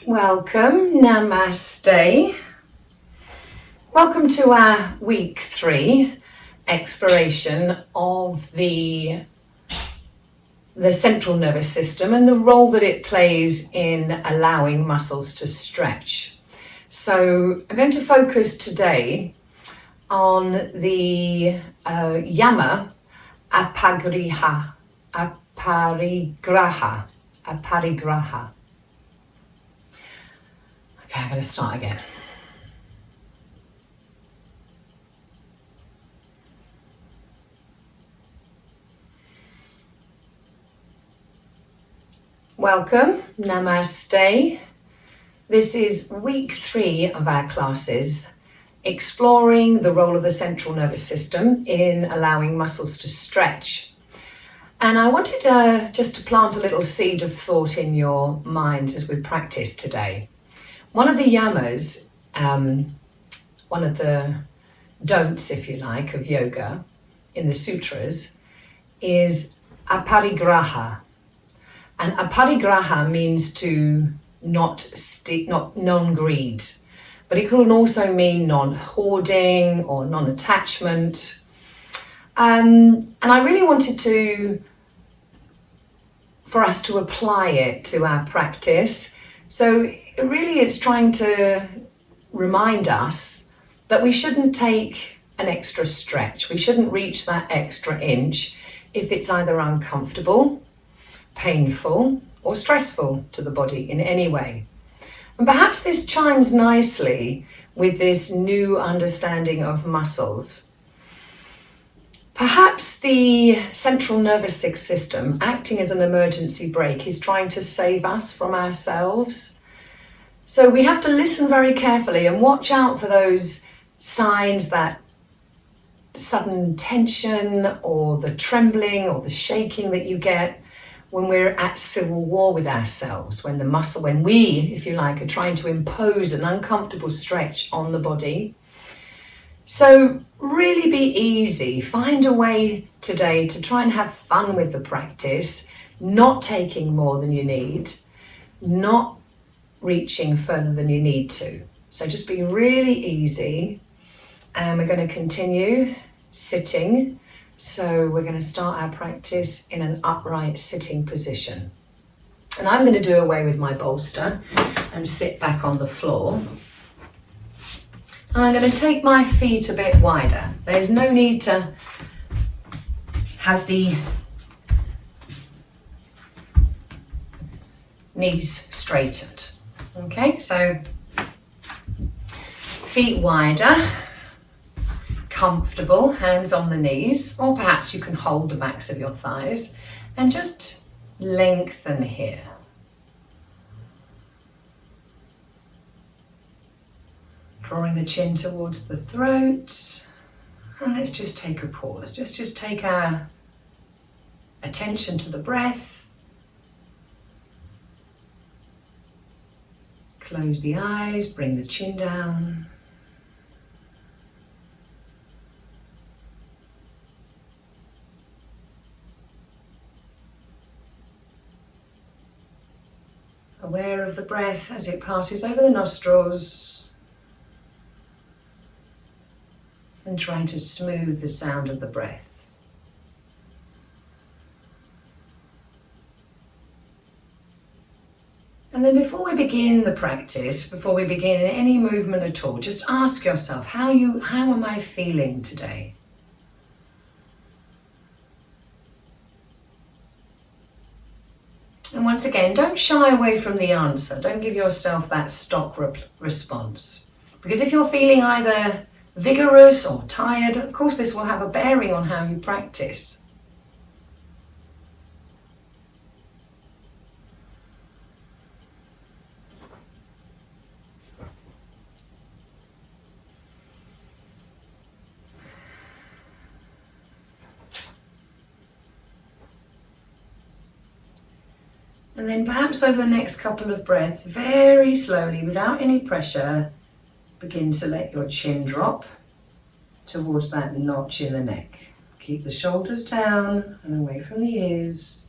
Welcome, Namaste. Welcome to our week 3 exploration of the central nervous system and the role that it plays in allowing muscles to stretch. So I'm going to focus today on the yama Aparigraha. Okay, I'm going to start again. Welcome, Namaste. This is week 3 of our classes, exploring the role of the central nervous system in allowing muscles to stretch. And I wanted just to plant a little seed of thought in your minds as we practice today. One of the yamas, one of the don'ts, if you like, of yoga in the sutras is Aparigraha. And Aparigraha means to not non-greed, but it can also mean non-hoarding or non-attachment. And I really wanted for us to apply it to our practice. So really it's trying to remind us that we shouldn't take an extra stretch. We shouldn't reach that extra inch if it's either uncomfortable, painful, or stressful to the body in any way. And perhaps this chimes nicely with this new understanding of muscles. Perhaps the central nervous system, acting as an emergency brake, is trying to save us from ourselves. So we have to listen very carefully and watch out for those signs, that sudden tension or the trembling or the shaking that you get when we're at civil war with ourselves, when we, if you like, are trying to impose an uncomfortable stretch on the body. So really be easy. Find a way today to try and have fun with the practice, not taking more than you need, not reaching further than you need to. So just be really easy. And we're going to continue sitting. So we're going to start our practice in an upright sitting position. And I'm going to do away with my bolster and sit back on the floor. And I'm going to take my feet a bit wider. There's no need to have the knees straightened. Okay, so feet wider, comfortable, hands on the knees, or perhaps you can hold the backs of your thighs and just lengthen here. Drawing the chin towards the throat. And let's just take a pause. Just take our attention to the breath. Close the eyes, bring the chin down. Aware of the breath as it passes over the nostrils and trying to smooth the sound of the breath. And then before we begin the practice, before we begin any movement at all, just ask yourself, how am I feeling today? And once again, don't shy away from the answer. Don't give yourself that stock response. Because if you're feeling either vigorous or tired, of course this will have a bearing on how you practice. And then perhaps over the next couple of breaths, very slowly, without any pressure, begin to let your chin drop towards that notch in the neck. Keep the shoulders down and away from the ears.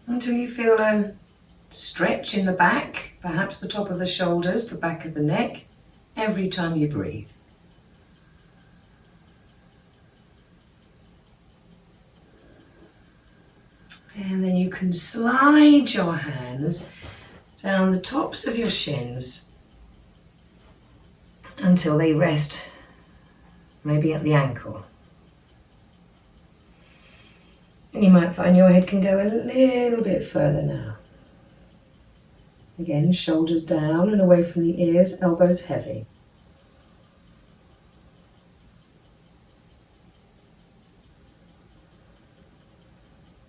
until you feel a stretch in the back, perhaps the top of the shoulders, the back of the neck, every time you breathe. And then you can slide your hands down the tops of your shins until they rest maybe at the ankle. And you might find your head can go a little bit further now. Again, shoulders down and away from the ears, elbows heavy.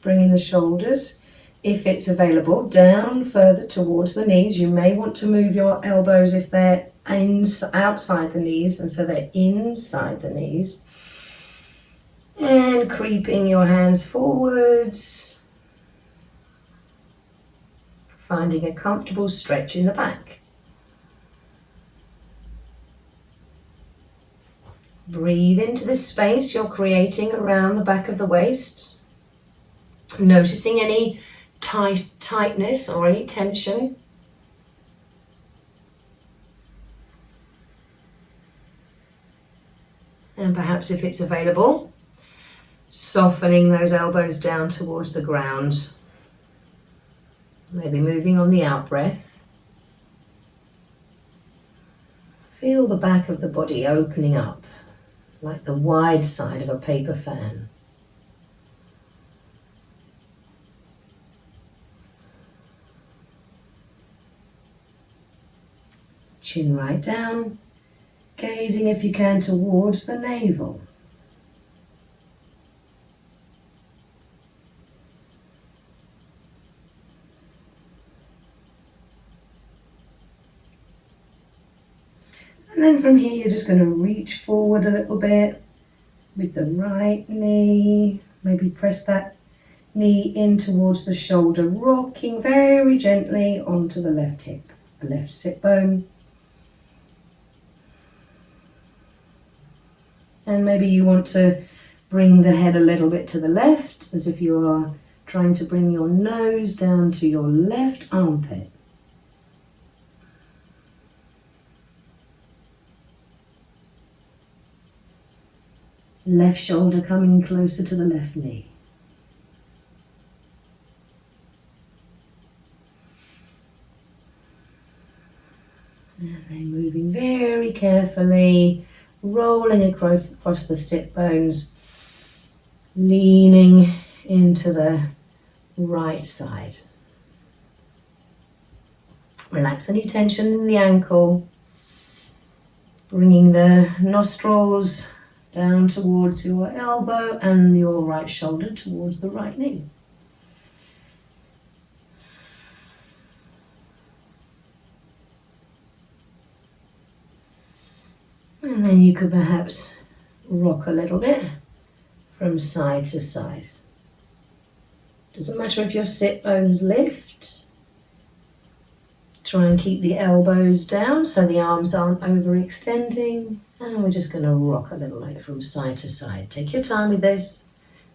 Bringing the shoulders, if it's available, down further towards the knees. You may want to move your elbows if they're outside the knees, and so they're inside the knees. And creeping your hands forwards, finding a comfortable stretch in the back. Breathe into the space you're creating around the back of the waist, noticing any tightness or any tension. And perhaps if it's available, softening those elbows down towards the ground. Maybe moving on the out breath. Feel the back of the body opening up like the wide side of a paper fan. Chin right down, gazing if you can towards the navel. And then from here you're just going to reach forward a little bit with the right knee. Maybe press that knee in towards the shoulder, rocking very gently onto the left hip, the left sit bone. And maybe you want to bring the head a little bit to the left, as if you are trying to bring your nose down to your left armpit. Left shoulder coming closer to the left knee. And then moving very carefully, rolling across the sit bones, leaning into the right side. Relax any tension in the ankle, bringing the nostrils down towards your elbow and your right shoulder towards the right knee. And then you could perhaps rock a little bit from side to side. Doesn't matter if your sit bones lift. Try and keep the elbows down so the arms aren't overextending. And we're just going to rock a little bit from side to side. Take your time with this.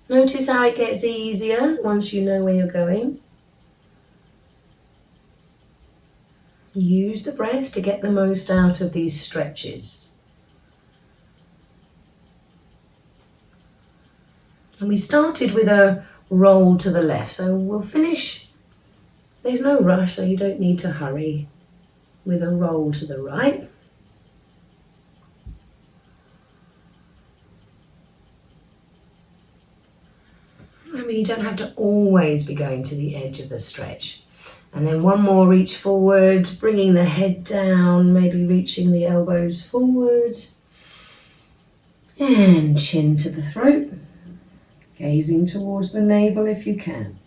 Notice how it gets easier once you know where you're going. Use the breath to get the most out of these stretches. And we started with a roll to the left, so we'll finish. There's no rush, so you don't need to hurry, with a roll to the right. I mean, you don't have to always be going to the edge of the stretch. And then one more reach forward, bringing the head down, maybe reaching the elbows forward. And chin to the throat. Gazing towards the navel if you can.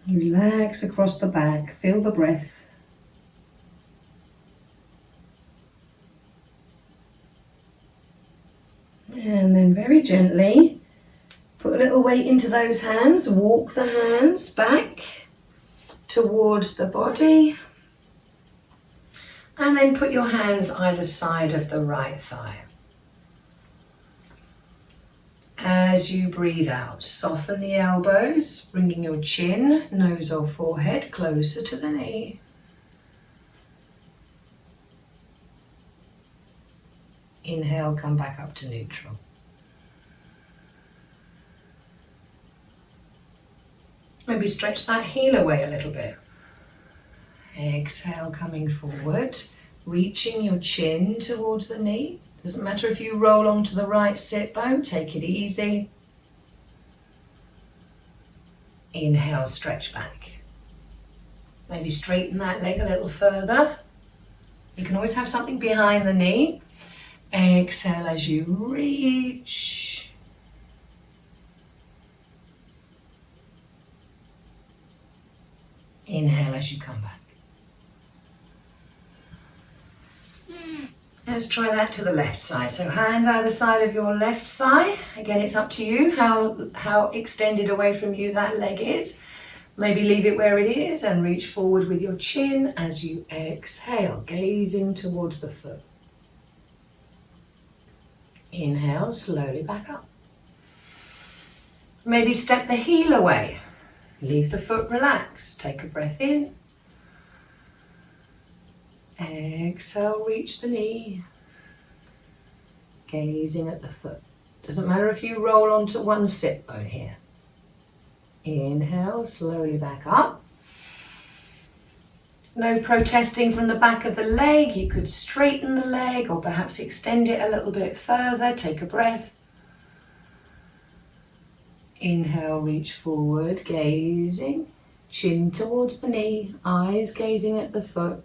Relax across the back, feel the breath. And then very gently, put a little weight into those hands, walk the hands back towards the body. And then put your hands either side of the right thigh. As you breathe out, soften the elbows, bringing your chin, nose or forehead closer to the knee. Inhale, come back up to neutral. Maybe stretch that heel away a little bit. Exhale, coming forward, reaching your chin towards the knee. Doesn't matter if you roll onto the right sit bone, take it easy. Inhale, stretch back. Maybe straighten that leg a little further. You can always have something behind the knee. Exhale as you reach. Inhale as you come back. Let's try that to the left side. So hand either side of your left thigh. Again, it's up to you how extended away from you that leg is. Maybe leave it where it is and reach forward with your chin as you exhale, gazing towards the foot. Inhale, slowly back up. Maybe step the heel away. Leave the foot relaxed. Take a breath in. Exhale, reach the knee. Gazing at the foot. Doesn't matter if you roll onto one sit bone here. Inhale, slowly back up. No protesting from the back of the leg. You could straighten the leg or perhaps extend it a little bit further. Take a breath. Inhale, reach forward, gazing. Chin towards the knee, eyes gazing at the foot.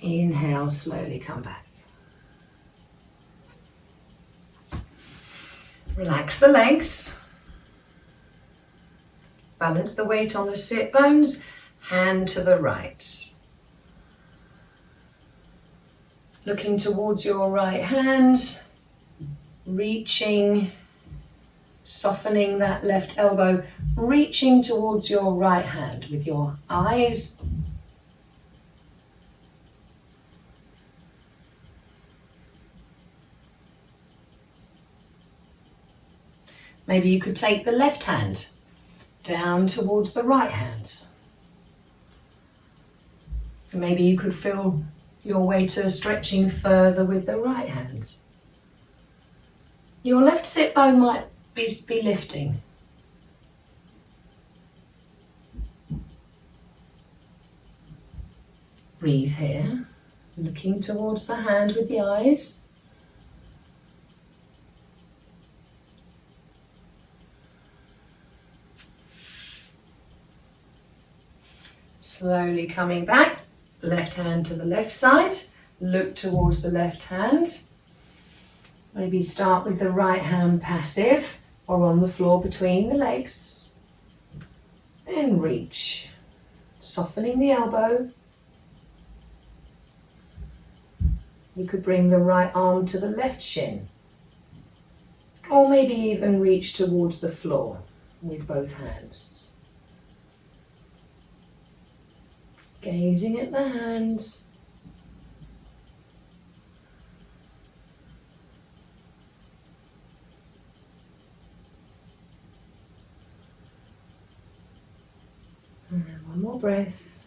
Inhale, slowly come back. Relax the legs. Balance the weight on the sit bones, hand to the right. Looking towards your right hand, reaching, softening that left elbow, reaching towards your right hand with your eyes. Maybe you could take the left hand down towards the right hand. Maybe you could feel your way to stretching further with the right hand. Your left sit bone might be lifting. Breathe here, looking towards the hand with the eyes. Slowly coming back, left hand to the left side, look towards the left hand. Maybe start with the right hand passive or on the floor between the legs. And reach, softening the elbow. You could bring the right arm to the left shin. Or maybe even reach towards the floor with both hands. Gazing at the hands. And then one more breath.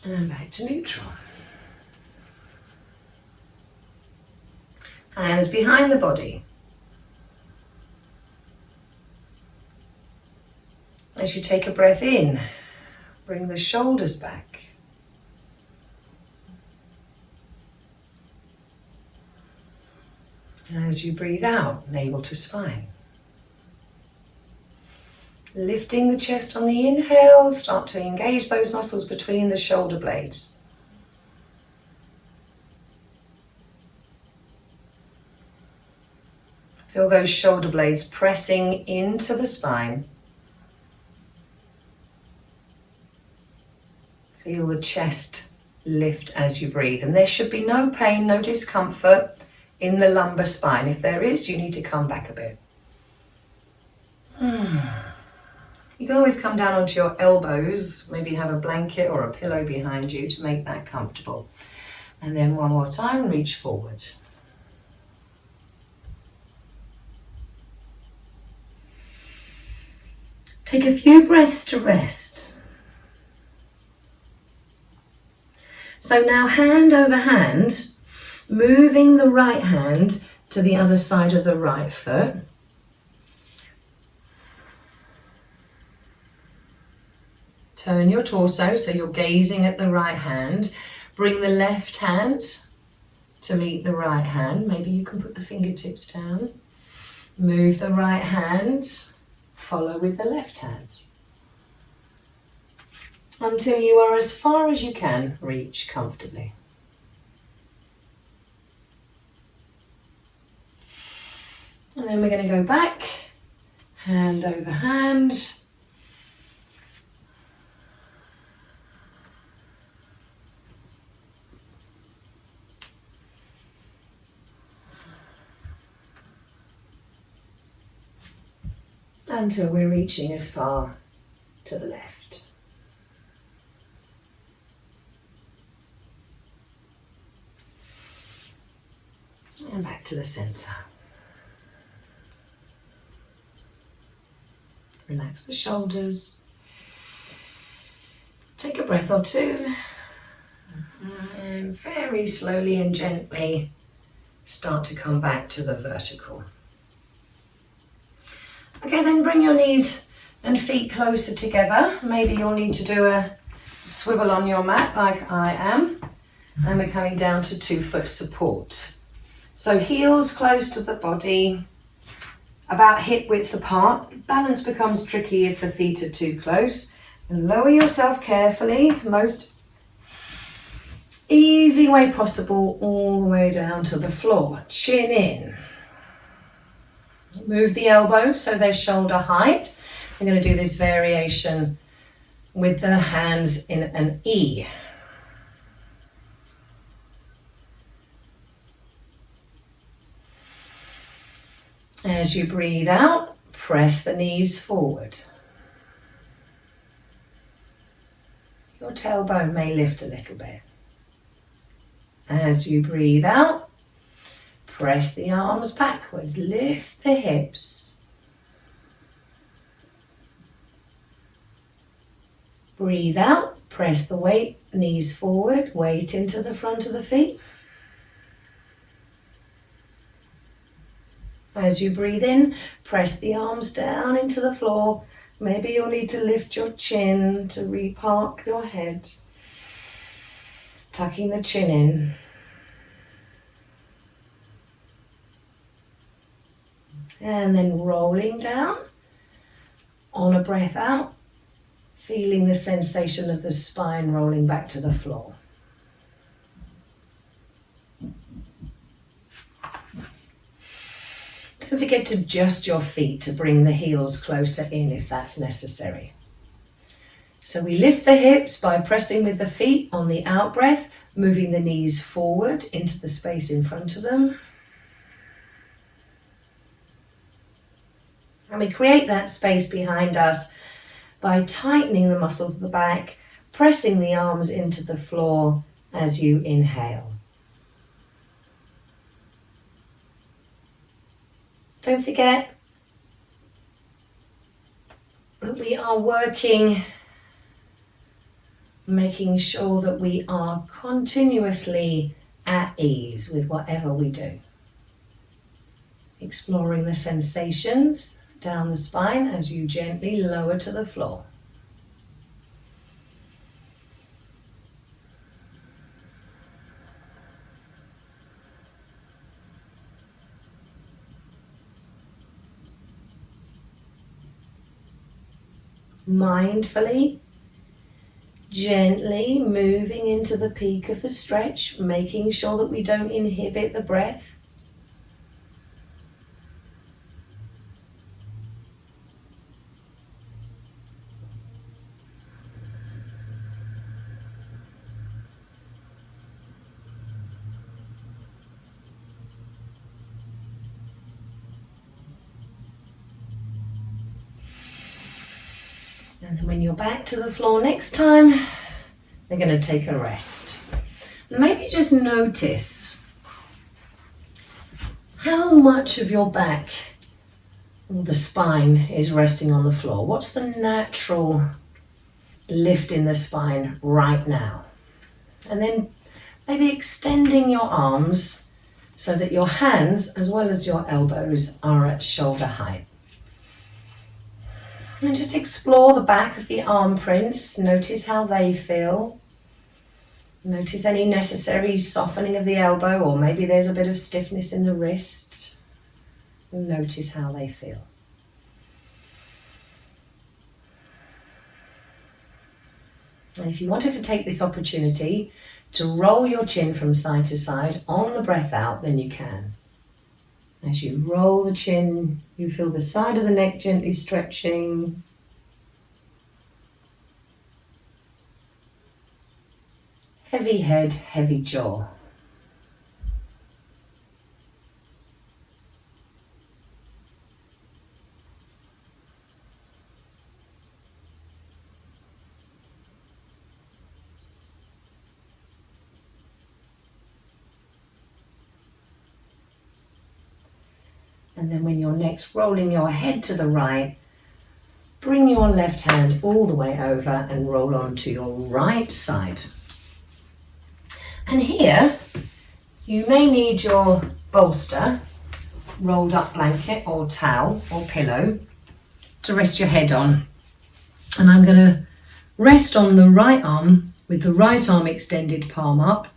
And back to neutral. Hands behind the body. As you take a breath in, bring the shoulders back. As you breathe out, navel to spine. Lifting the chest on the inhale, start to engage those muscles between the shoulder blades. Feel those shoulder blades pressing into the spine. Feel the chest lift as you breathe. And there should be no pain, no discomfort in the lumbar spine. If there is, you need to come back a bit. You can always come down onto your elbows, maybe have a blanket or a pillow behind you to make that comfortable. And then one more time, reach forward. Take a few breaths to rest. So now hand over hand, moving the right hand to the other side of the right foot. Turn your torso so you're gazing at the right hand. Bring the left hand to meet the right hand. Maybe you can put the fingertips down. Move the right hand, follow with the left hand. Until you are as far as you can reach comfortably. And then we're going to go back, hand over hand. Until we're reaching as far to the left. And back to the center. Relax the shoulders. Take a breath or two. And very slowly and gently start to come back to the vertical. Okay, then bring your knees and feet closer together. Maybe you'll need to do a swivel on your mat like I am. And we're coming down to 2-foot support. So heels close to the body, about hip width apart. Balance becomes tricky if the feet are too close. And lower yourself carefully, most easy way possible, all the way down to the floor. Chin in. Move the elbows so they're shoulder height. We're going to do this variation with the hands in an E. As you breathe out, press the knees forward. Your tailbone may lift a little bit. As you breathe out, press the arms backwards, lift the hips. Breathe out, press the weight, knees forward, weight into the front of the feet. As you breathe in, press the arms down into the floor. Maybe you'll need to lift your chin to repark your head. Tucking the chin in. And then rolling down on a breath out, feeling the sensation of the spine rolling back to the floor. Don't forget to adjust your feet to bring the heels closer in if that's necessary. So we lift the hips by pressing with the feet on the out breath, moving the knees forward into the space in front of them. And we create that space behind us by tightening the muscles of the back, pressing the arms into the floor as you inhale. Don't forget that we are working, making sure that we are continuously at ease with whatever we do. Exploring the sensations down the spine as you gently lower to the floor. Mindfully, gently moving into the peak of the stretch, making sure that we don't inhibit the breath. And then when you're back to the floor next time, we're going to take a rest. Maybe just notice how much of your back or the spine is resting on the floor. What's the natural lift in the spine right now? And then maybe extending your arms so that your hands as well as your elbows are at shoulder height. And just explore the back of the arm prints. Notice how they feel. Notice any necessary softening of the elbow, or maybe there's a bit of stiffness in the wrist. Notice how they feel. And if you wanted to take this opportunity to roll your chin from side to side on the breath out, then you can. As you roll the chin, you feel the side of the neck gently stretching. Heavy head, heavy jaw. And then when you're next rolling your head to the right, bring your left hand all the way over and roll onto your right side. And here, you may need your bolster, rolled up blanket or towel or pillow to rest your head on. And I'm going to rest on the right arm with the right arm extended, palm up.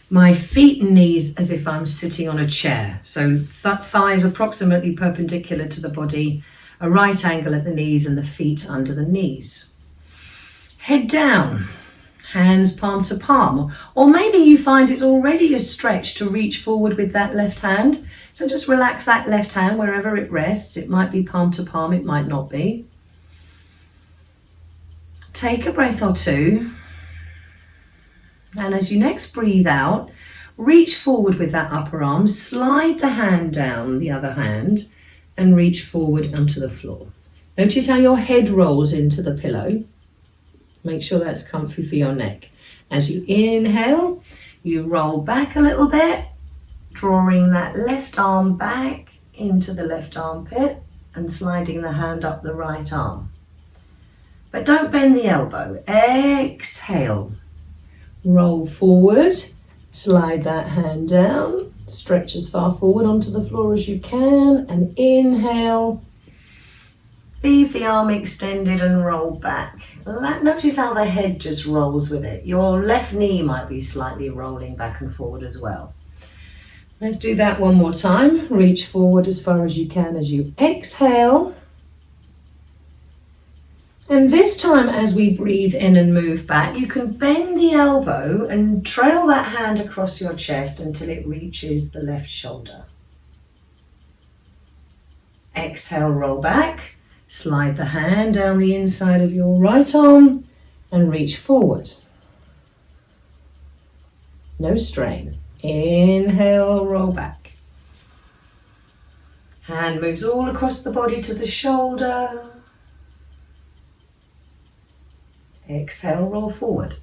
My feet and knees as if I'm sitting on a chair. So thighs approximately perpendicular to the body, a right angle at the knees and the feet under the knees. Head down, hands palm to palm. Or maybe you find it's already a stretch to reach forward with that left hand. So just relax that left hand wherever it rests. It might be palm to palm, it might not be. Take a breath or two. And as you next breathe out, reach forward with that upper arm, slide the hand down, the other hand, and reach forward onto the floor. Notice how your head rolls into the pillow. Make sure that's comfy for your neck. As you inhale, you roll back a little bit, drawing that left arm back into the left armpit and sliding the hand up the right arm. But don't bend the elbow. Exhale. Roll forward, slide that hand down, stretch as far forward onto the floor as you can, and inhale. Leave the arm extended and roll back. Notice how the head just rolls with it. Your left knee might be slightly rolling back and forward as well. Let's do that one more time. Reach forward as far as you can as you exhale. And this time as we breathe in and move back, you can bend the elbow and trail that hand across your chest until it reaches the left shoulder. Exhale, roll back, slide the hand down the inside of your right arm and reach forward. No strain. Inhale, roll back. Hand moves all across the body to the shoulder. Exhale, roll forward.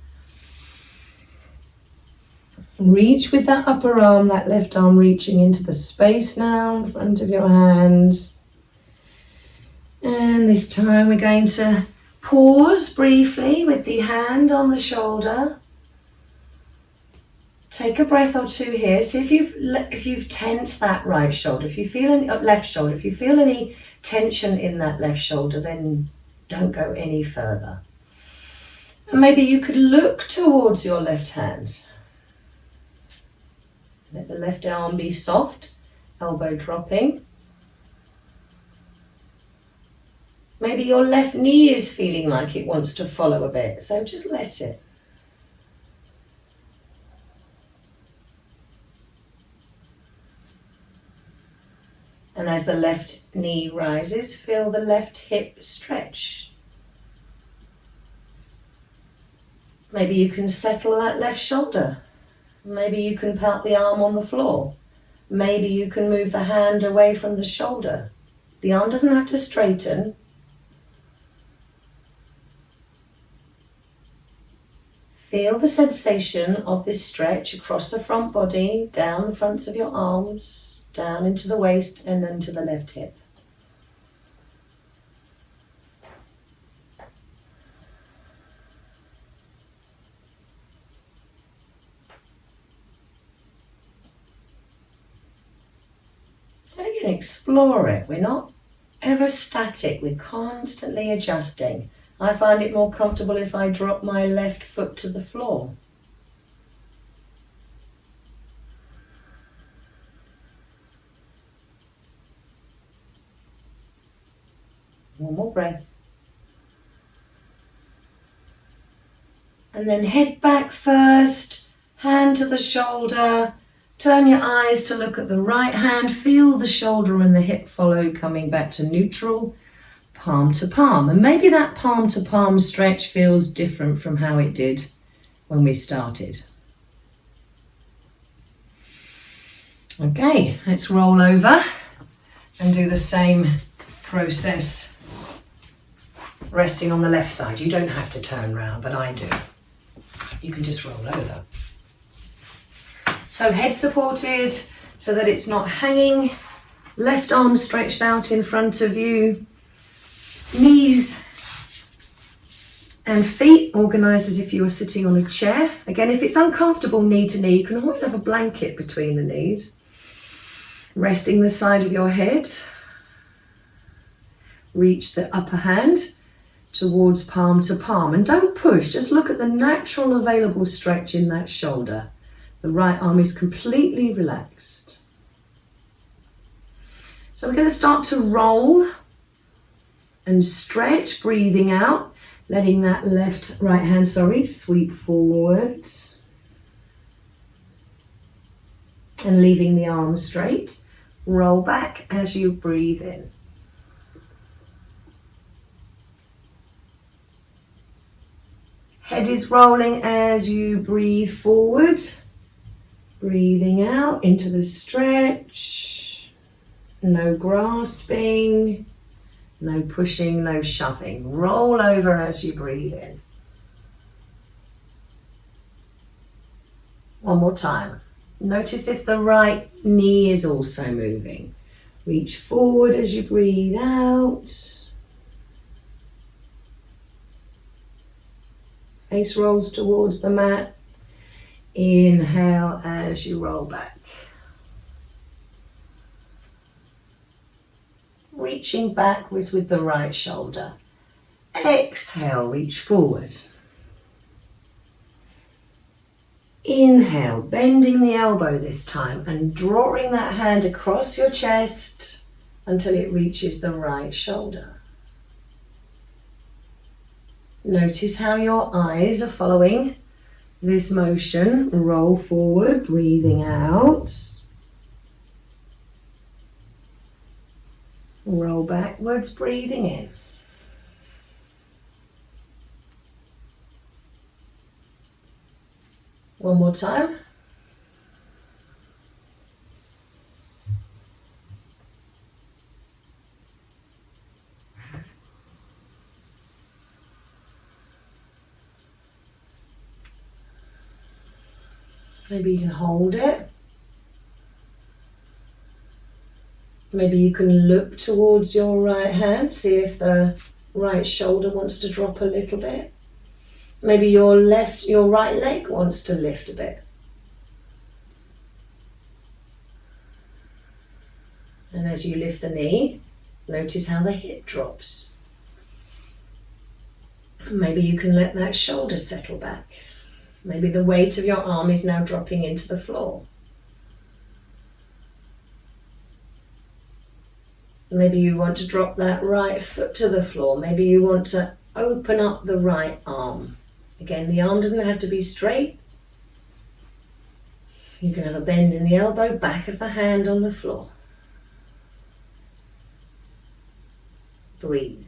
Reach with that upper arm, that left arm reaching into the space now in front of your hands. And this time we're going to pause briefly with the hand on the shoulder. Take a breath or two here. See if you've tensed that right shoulder. If you feel any left shoulder, if you feel any tension in that left shoulder, then don't go any further. And maybe you could look towards your left hand. Let the left arm be soft, elbow dropping. Maybe your left knee is feeling like it wants to follow a bit, so just let it. And as the left knee rises, feel the left hip stretch. Maybe you can settle that left shoulder. Maybe you can pat the arm on the floor. Maybe you can move the hand away from the shoulder. The arm doesn't have to straighten. Feel the sensation of this stretch across the front body, down the fronts of your arms, down into the waist and into the left hip. And again, explore it. We're not ever static, we're constantly adjusting. I find it more comfortable if I drop my left foot to the floor. One more breath. And then head back first, hand to the shoulder. Turn your eyes to look at the right hand. Feel the shoulder and the hip follow, coming back to neutral, palm to palm. And maybe that palm to palm stretch feels different from how it did when we started. Okay, let's roll over and do the same process, resting on the left side. You don't have to turn round, but I do. You can just roll over. So head supported so that it's not hanging. Left arm stretched out in front of you. Knees and feet organised as if you were sitting on a chair. Again, if it's uncomfortable knee to knee, you can always have a blanket between the knees. Resting the side of your head. Reach the upper hand towards palm to palm. And don't push, just look at the natural available stretch in that shoulder. The right arm is completely relaxed. So we're going to start to roll and stretch, breathing out, letting that right hand sweep forward. And leaving the arms straight. Roll back as you breathe in. Head is rolling as you breathe forward. Breathing out into the stretch. No grasping, no pushing, no shoving. Roll over as you breathe in. One more time. Notice if the right knee is also moving. Reach forward as you breathe out. Face rolls towards the mat. Inhale as you roll back. Reaching backwards with the right shoulder. Exhale, reach forward. Inhale, bending the elbow this time and drawing that hand across your chest until it reaches the right shoulder. Notice how your eyes are following this motion. Roll forward, breathing out. Roll backwards, breathing in. One more time. Maybe you can hold it. Maybe you can look towards your right hand, see if the right shoulder wants to drop a little bit. Maybe your right leg wants to lift a bit. And as you lift the knee, notice how the hip drops. Maybe you can let that shoulder settle back. Maybe the weight of your arm is now dropping into the floor. Maybe you want to drop that right foot to the floor. Maybe you want to open up the right arm. Again, the arm doesn't have to be straight. You can have a bend in the elbow, back of the hand on the floor. Breathe.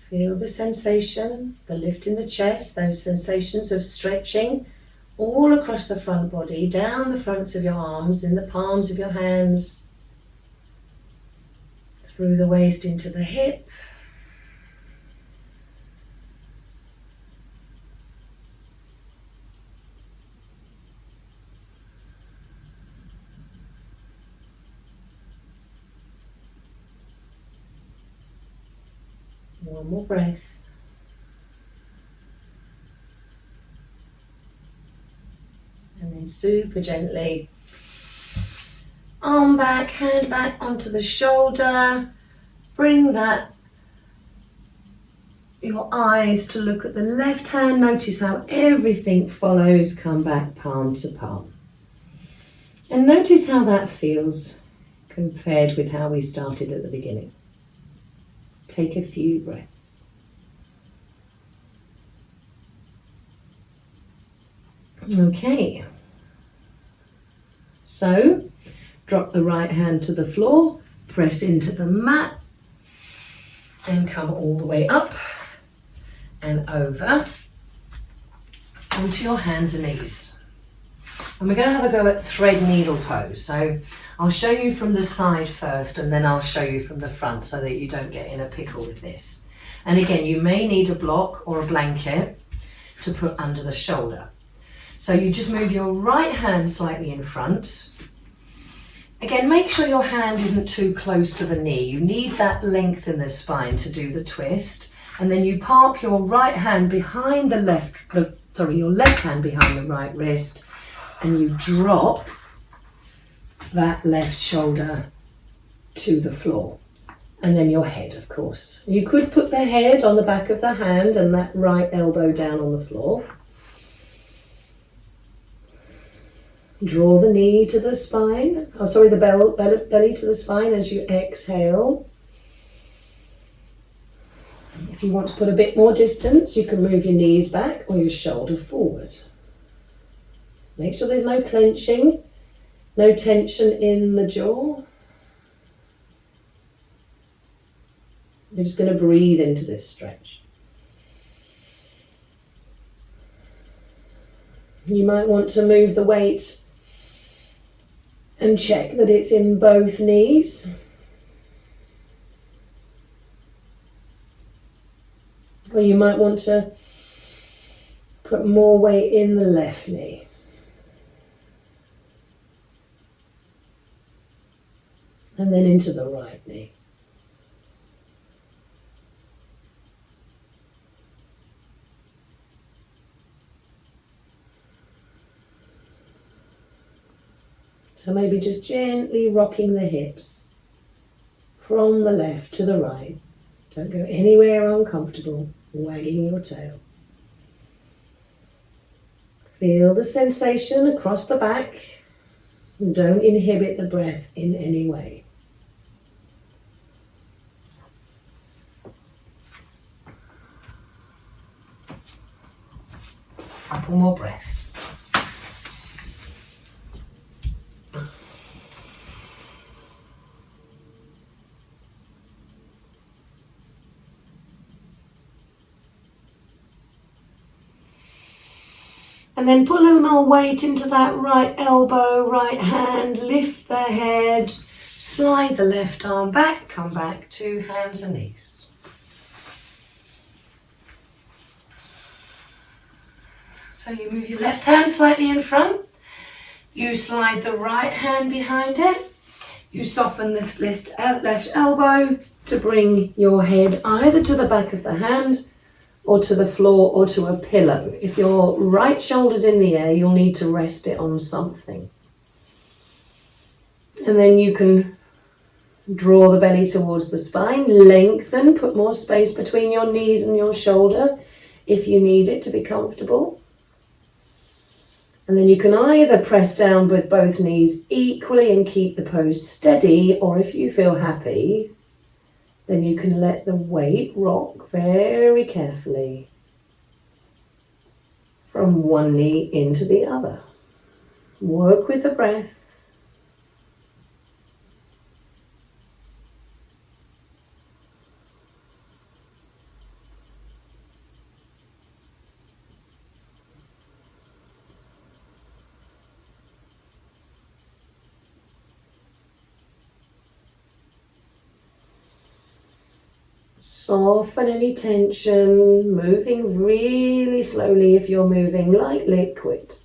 Feel the sensation, the lift in the chest, those sensations of stretching all across the front body, down the fronts of your arms, in the palms of your hands, through the waist into the hip. One more breath. And then super gently, arm back, hand back onto the shoulder. Bring your eyes to look at the left hand. Notice how everything follows. Come back palm to palm. And notice how that feels compared with how we started at the beginning. Take a few breaths. Okay. So, drop the right hand to the floor, press into the mat, and come all the way up and over onto your hands and knees. And we're going to have a go at thread needle pose. So I'll show you from the side first, and then I'll show you from the front so that you don't get in a pickle with this. And again, you may need a block or a blanket to put under the shoulder. So you just move your right hand slightly in front. Again, make sure your hand isn't too close to the knee. You need that length in the spine to do the twist. And then you park your right hand behind your left hand behind the right wrist, and you drop that left shoulder to the floor. And then your head, of course. You could put the head on the back of the hand and that right elbow down on the floor. Draw the knee to the spine, the belly to the spine as you exhale. If you want to put a bit more distance, you can move your knees back or your shoulder forward. Make sure there's no clenching, no tension in the jaw. You're just going to breathe into this stretch. You might want to move the weight and check that it's in both knees. Or you might want to put more weight in the left knee. And then into the right knee. So maybe just gently rocking the hips from the left to the right. Don't go anywhere uncomfortable, wagging your tail. Feel the sensation across the back. Don't inhibit the breath in any way. Couple more breaths. And then put a little more weight into that right elbow, right hand, lift the head, slide the left arm back, come back to hands and knees. So you move your left hand slightly in front, you slide the right hand behind it, you soften the left elbow to bring your head either to the back of the hand or to the floor or to a pillow. If your right shoulder's in the air, you'll need to rest it on something. And then you can draw the belly towards the spine, lengthen, put more space between your knees and your shoulder if you need it to be comfortable. And then you can either press down with both knees equally and keep the pose steady, or if you feel happy, then you can let the weight rock very carefully from one knee into the other. Work with the breath. Soften any tension, moving really slowly if you're moving like liquid.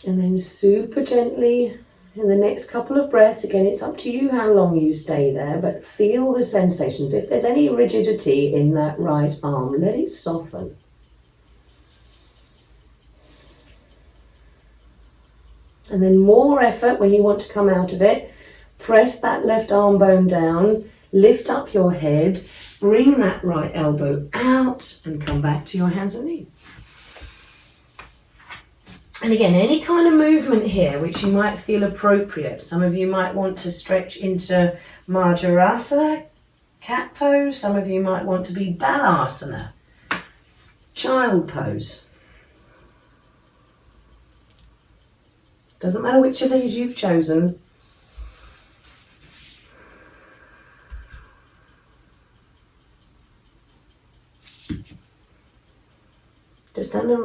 And then super gently in the next couple of breaths, again, it's up to you how long you stay there, but feel the sensations. If there's any rigidity in that right arm, let it soften. And then more effort when you want to come out of it. Press that left arm bone down, lift up your head, bring that right elbow out and come back to your hands and knees. And again, any kind of movement here which you might feel appropriate. Some of you might want to stretch into Marjarasana, cat pose. Some of you might want to be Balasana, child pose. Doesn't matter which of these you've chosen. Just gonna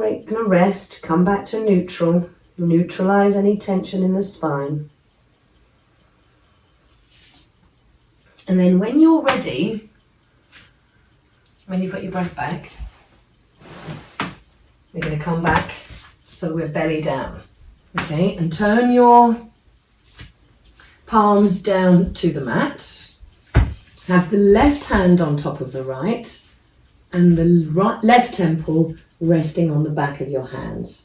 rest, come back to neutral, neutralize any tension in the spine. And then when you're ready, when you put your breath back, we're gonna come back so that we're belly down. Okay, and turn your palms down to the mat. Have the left hand on top of the right and the left temple resting on the back of your hand.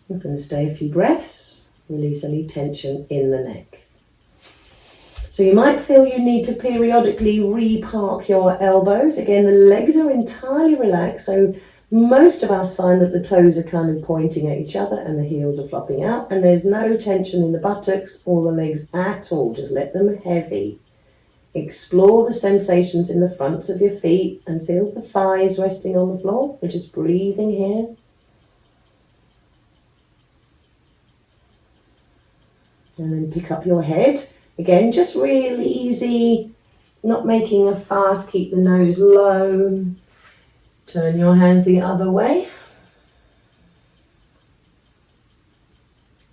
You're going to stay a few breaths, release any tension in the neck. So you might feel you need to periodically re-park your elbows. Again, the legs are entirely relaxed, so most of us find that the toes are kind of pointing at each other and the heels are flopping out, and there's no tension in the buttocks or the legs at all. Just let them heavy. Explore the sensations in the fronts of your feet and feel the thighs resting on the floor. We're just breathing here. And then pick up your head. Again, just really easy, not making a fuss, keep the nose low. Turn your hands the other way.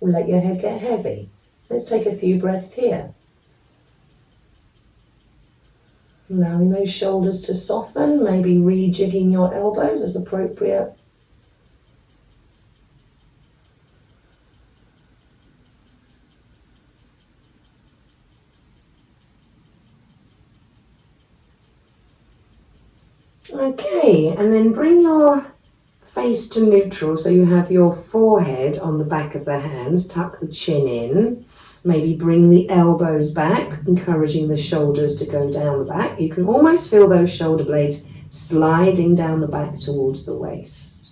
Let your head get heavy. Let's take a few breaths here. Allowing those shoulders to soften, maybe rejigging your elbows as appropriate. Okay, and then bring your face to neutral so you have your forehead on the back of the hands. Tuck the chin in. Maybe bring the elbows back, encouraging the shoulders to go down the back. You can almost feel those shoulder blades sliding down the back towards the waist.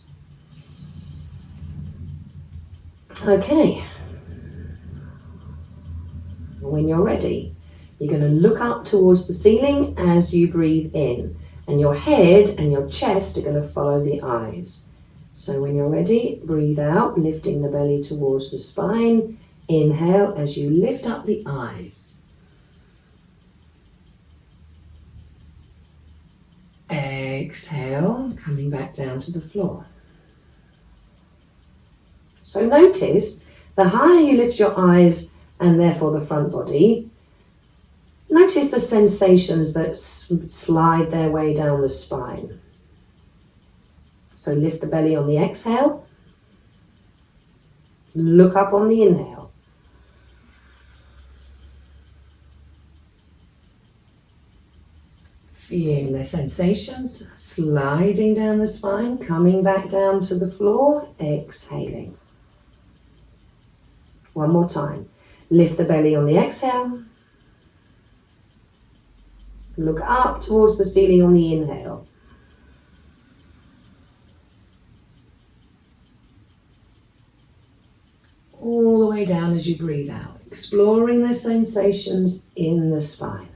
Okay. When you're ready, you're going to look up towards the ceiling as you breathe in. And your head and your chest are going to follow the eyes. So when you're ready, breathe out, lifting the belly towards the spine. Inhale as you lift up the eyes. Exhale, coming back down to the floor. So notice the higher you lift your eyes and therefore the front body, notice the sensations that slide their way down the spine. So lift the belly on the exhale. Look up on the inhale. Feeling the sensations sliding down the spine, coming back down to the floor, exhaling. One more time. Lift the belly on the exhale. Look up towards the ceiling on the inhale. All the way down as you breathe out, exploring the sensations in the spine.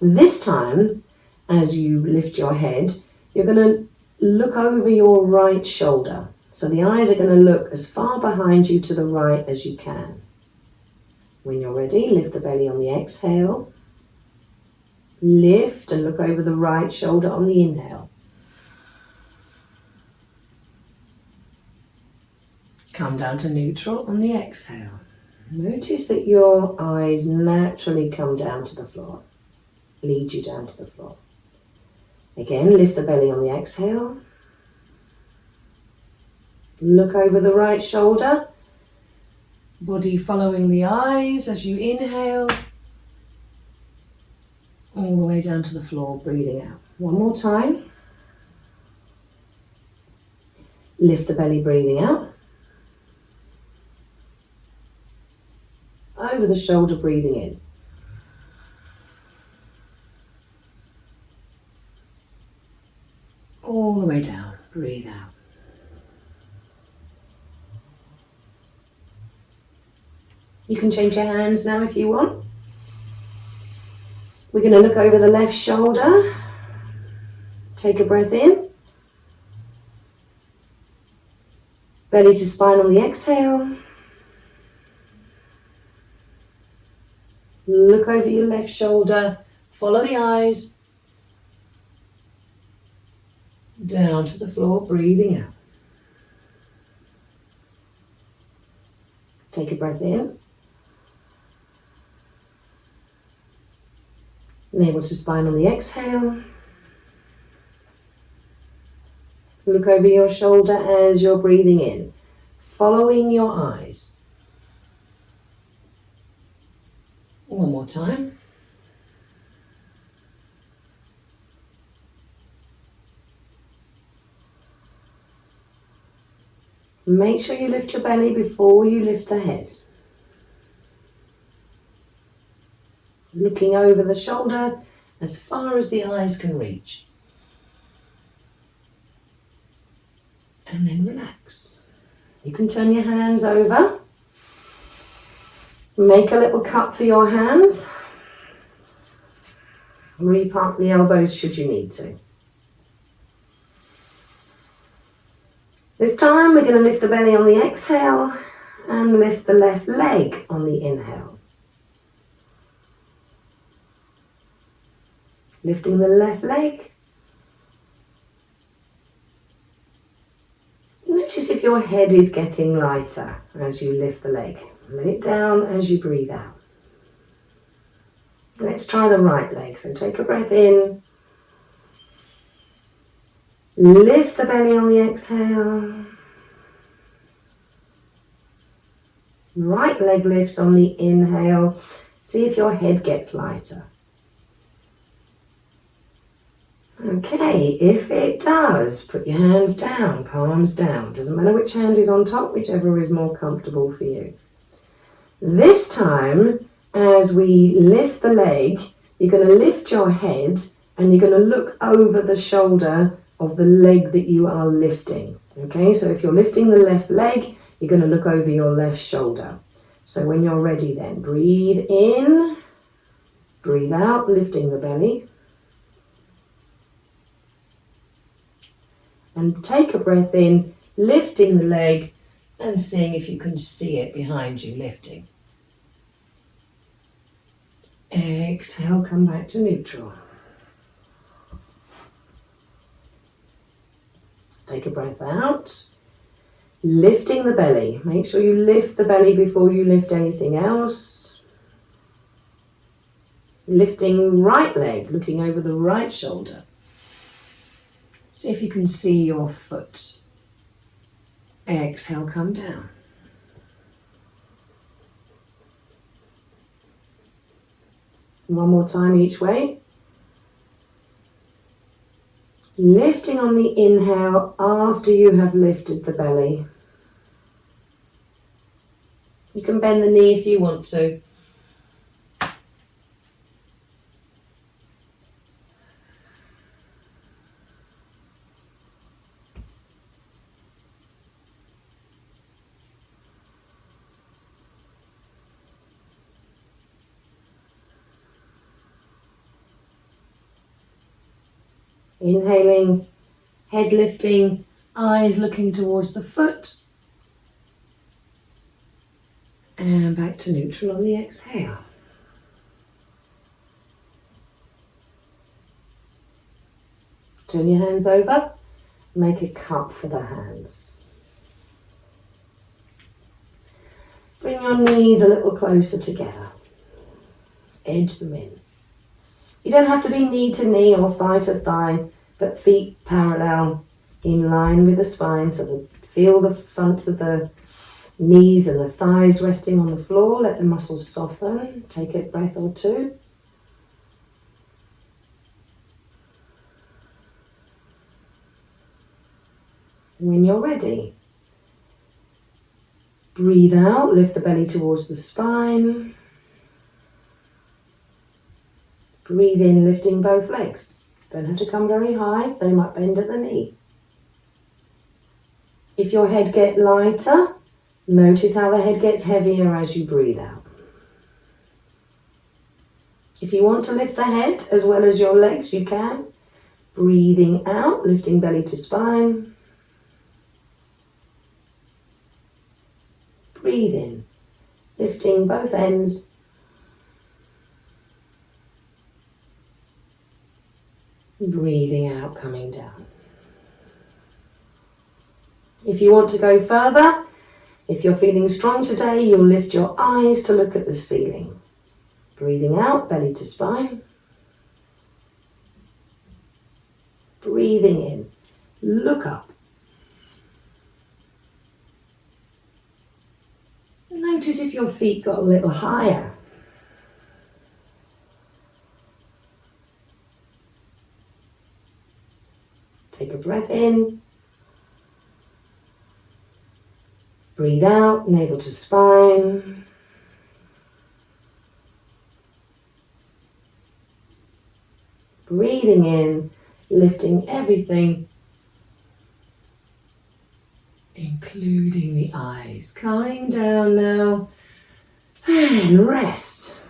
This time, as you lift your head, you're going to look over your right shoulder. So the eyes are going to look as far behind you to the right as you can. When you're ready, lift the belly on the exhale. Lift and look over the right shoulder on the inhale. Come down to neutral on the exhale. Notice that your eyes naturally come down to the floor, lead you down to the floor. Again, lift the belly on the exhale. Look over the right shoulder. Body following the eyes as you inhale. All the way down to the floor, breathing out. One more time. Lift the belly, breathing out. Over the shoulder, breathing in. All the way down, breathe out. You can change your hands now if you want. We're going to look over the left shoulder. Take a breath in. Belly to spine on the exhale. Look over your left shoulder. Follow the eyes. Down to the floor, breathing out. Take a breath in. Navel to spine on the exhale. Look over your shoulder as you're breathing in, following your eyes. One more time. Make sure you lift your belly before you lift the head. Looking over the shoulder as far as the eyes can reach. And then relax. You can turn your hands over. Make a little cup for your hands. Repark the elbows should you need to. This time we're going to lift the belly on the exhale and lift the left leg on the inhale. Lifting the left leg. Notice if your head is getting lighter as you lift the leg. Let it down as you breathe out. Let's try the right leg. So take a breath in. Lift the belly on the exhale. Right leg lifts on the inhale. See if your head gets lighter. Okay, if it does, put your hands down, palms down. Doesn't matter which hand is on top, whichever is more comfortable for you. This time, as we lift the leg, you're going to lift your head and you're going to look over the shoulder of the leg that you are lifting. Okay, so if you're lifting the left leg, you're going to look over your left shoulder. So when you're ready then, breathe in, breathe out, lifting the belly. And take a breath in, lifting the leg and seeing if you can see it behind you lifting. Exhale, come back to neutral. Take a breath out, lifting the belly. Make sure you lift the belly before you lift anything else. Lifting right leg, looking over the right shoulder. See if you can see your foot. Exhale, come down. One more time each way. Lifting on the inhale after you have lifted the belly. You can bend the knee if you want to. Inhaling, head lifting, eyes looking towards the foot. And back to neutral on the exhale. Turn your hands over. Make a cup for the hands. Bring your knees a little closer together. Edge them in. You don't have to be knee to knee or thigh to thigh, but feet parallel in line with the spine. So feel the fronts of the knees and the thighs resting on the floor. Let the muscles soften. Take a breath or two. When you're ready, breathe out, lift the belly towards the spine. Breathe in, lifting both legs. Don't have to come very high, they might bend at the knee. If your head gets lighter, notice how the head gets heavier as you breathe out. If you want to lift the head as well as your legs, you can. Breathing out, lifting belly to spine. Breathe in, lifting both ends. Breathing out, coming down. If you want to go further, if you're feeling strong today, you'll lift your eyes to look at the ceiling. Breathing out, belly to spine. Breathing in, look up. Notice if your feet got a little higher. Take a breath in. Breathe out, navel to spine. Breathing in, lifting everything, including the eyes. Coming down now and rest.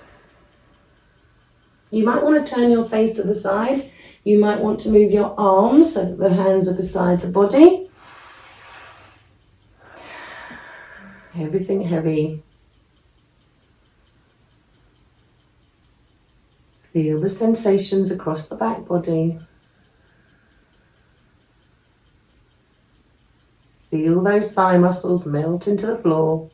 You might want to turn your face to the side. You might want to move your arms so that the hands are beside the body. Everything heavy. Feel the sensations across the back body. Feel those thigh muscles melt into the floor.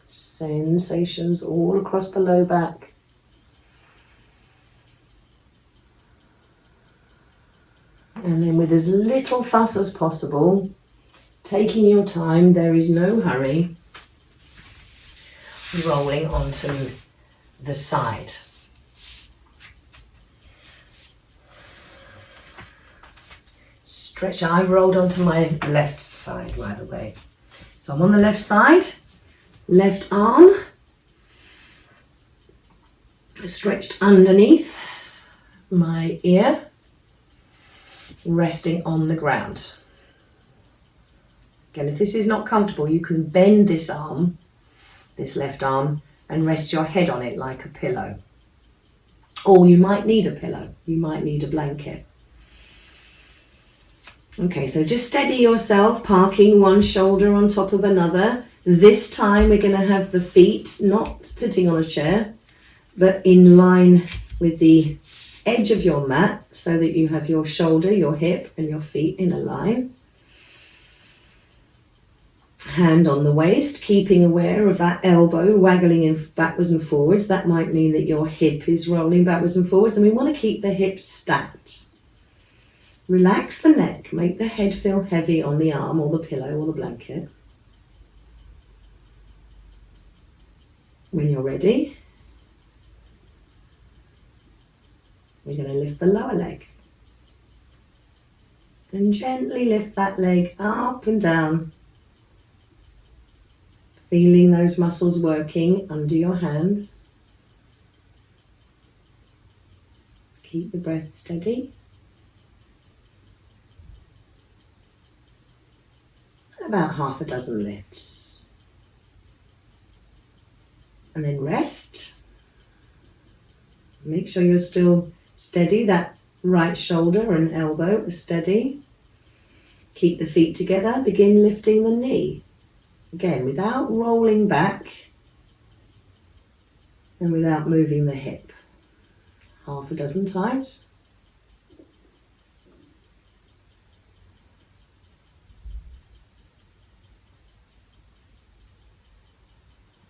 Sensations all across the low back. And then with as little fuss as possible, taking your time, there is no hurry, rolling onto the side. Stretch. I've rolled onto my left side, by the way. So I'm on the left side, left arm stretched underneath my ear, resting on the ground. Again, if this is not comfortable, you can bend this arm, this left arm, and rest your head on it like a pillow. Or you might need a pillow, you might need a blanket. Okay, so just steady yourself, parking one shoulder on top of another. This time we're going to have the feet not sitting on a chair, but in line with the edge of your mat so that you have your shoulder, your hip, and your feet in a line. Hand on the waist, keeping aware of that elbow waggling in backwards and forwards. That might mean that your hip is rolling backwards and forwards, and we want to keep the hips stacked. Relax the neck, make the head feel heavy on the arm or the pillow or the blanket. When you're ready, we're going to lift the lower leg. And gently lift that leg up and down. Feeling those muscles working under your hand. Keep the breath steady. About half a dozen lifts. And then rest. Make sure you're still Steady, that right shoulder and elbow are steady. Keep the feet together, begin lifting the knee. Again, without rolling back and without moving the hip. Half a dozen times.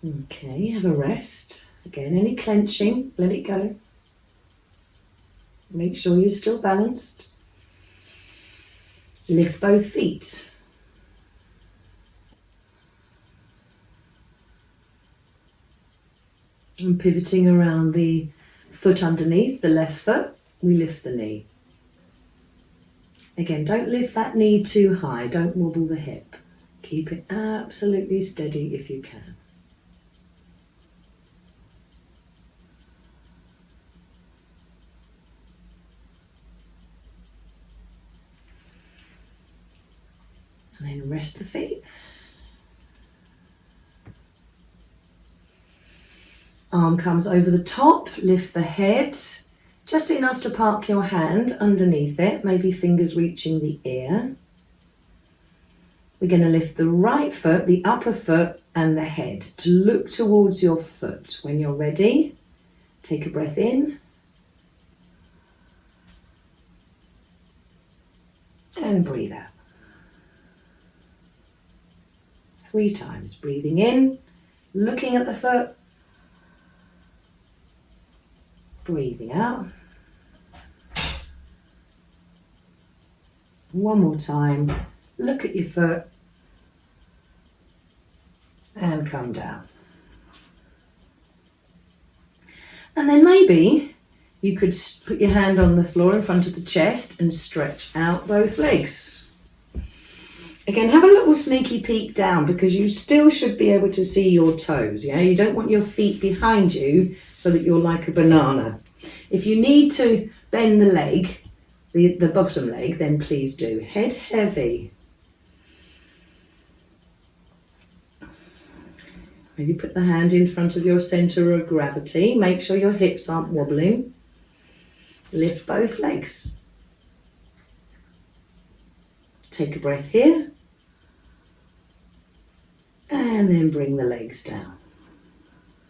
Okay, have a rest. Again, any clenching, let it go. Make sure you're still balanced. Lift both feet. And pivoting around the foot underneath, the left foot, we lift the knee. Again, don't lift that knee too high, don't wobble the hip. Keep it absolutely steady if you can. And then rest the feet. Arm comes over the top, lift the head, just enough to park your hand underneath it, maybe fingers reaching the ear. We're going to lift the right foot, the upper foot and the head to look towards your foot. When you're ready, take a breath in and breathe out. 3 times, breathing in, looking at the foot, breathing out. One more time, look at your foot and come down. And then maybe you could put your hand on the floor in front of the chest and stretch out both legs. Again, have a little sneaky peek down because you still should be able to see your toes. Yeah, you don't want your feet behind you so that you're like a banana. If you need to bend the leg, the bottom leg, then please do. Head heavy. Maybe put the hand in front of your center of gravity. Make sure your hips aren't wobbling. Lift both legs. Take a breath here. And then bring the legs down.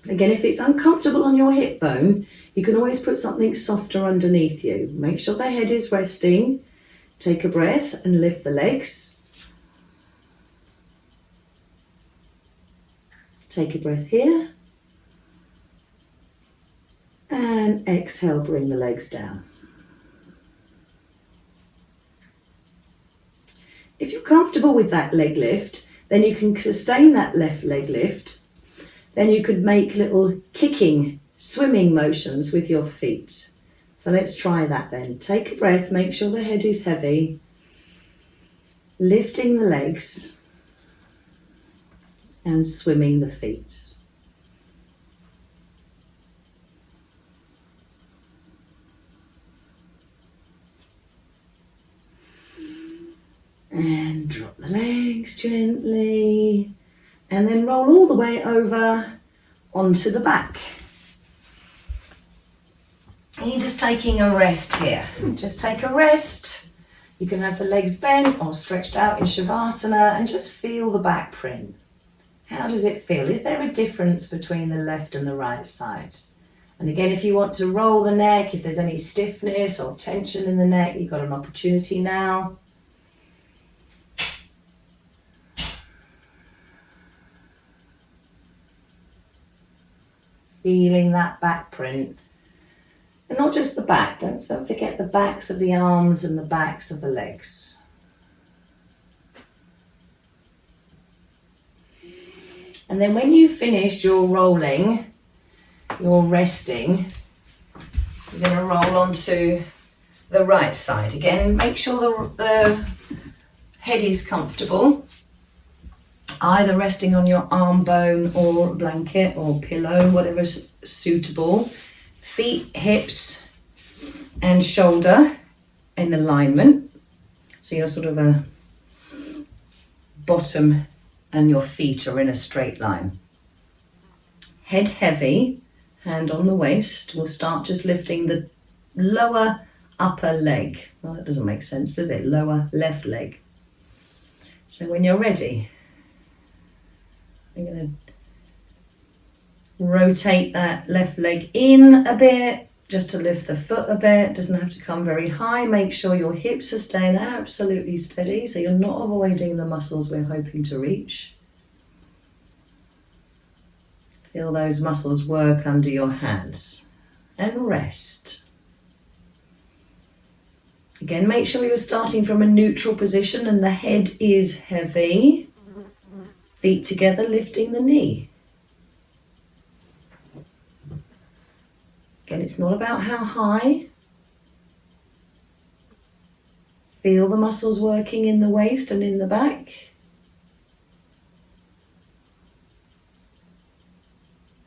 Again, if it's uncomfortable on your hip bone, you can always put something softer underneath you. Make sure the head is resting. Take a breath and lift the legs. Take a breath here. And exhale, bring the legs down. If you're comfortable with that leg lift, then you can sustain that left leg lift. Then you could make little kicking, swimming motions with your feet. So let's try that then. Take a breath, make sure the head is heavy. Lifting the legs and swimming the feet. And drop the legs gently. And then roll all the way over onto the back. And you're just taking a rest here. Just take a rest. You can have the legs bent or stretched out in Shavasana and just feel the back print. How does it feel? Is there a difference between the left and the right side? And again, if you want to roll the neck, if there's any stiffness or tension in the neck, you've got an opportunity now. Feeling that back print. And not just the back, don't forget the backs of the arms and the backs of the legs. And then when you've finished your rolling, your resting, you're going to roll onto the right side. Again, make sure the head is comfortable. Either resting on your arm bone or blanket or pillow, whatever's suitable. Feet, hips and shoulder in alignment. So you're sort of a bottom and your feet are in a straight line. Head heavy, hand on the waist. We'll start just lifting the lower upper leg. Well, that doesn't make sense, does it? Lower left leg. So when you're ready, I'm going to rotate that left leg in a bit, just to lift the foot a bit. It doesn't have to come very high. Make sure your hips are staying absolutely steady, so you're not avoiding the muscles we're hoping to reach. Feel those muscles work under your hands and rest. Again, make sure you're starting from a neutral position and the head is heavy. Feet together, lifting the knee. Again, it's not about how high. Feel the muscles working in the waist and in the back.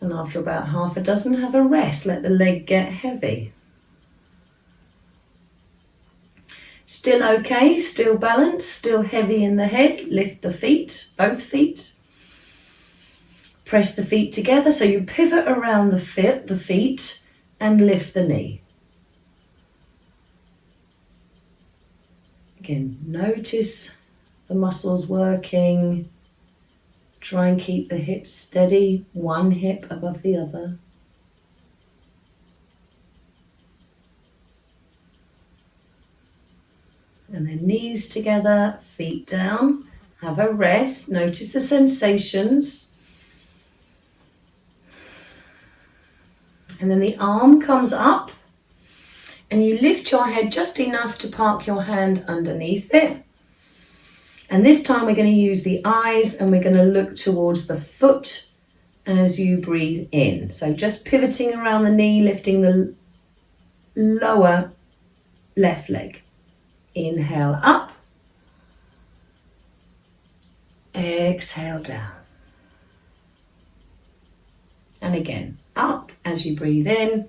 And after about half a dozen, have a rest. Let the leg get heavy. Still okay, still balanced, still heavy in the head. Lift the feet, both feet. Press the feet together so you pivot around the feet and lift the knee. Again, notice the muscles working. Try and keep the hips steady, one hip above the other. And then knees together, feet down. Have a rest. Notice the sensations. And then the arm comes up and you lift your head just enough to park your hand underneath it. And this time we're going to use the eyes and we're going to look towards the foot as you breathe in. So just pivoting around the knee, lifting the lower left leg. Inhale up. Exhale down. And again, up as you breathe in.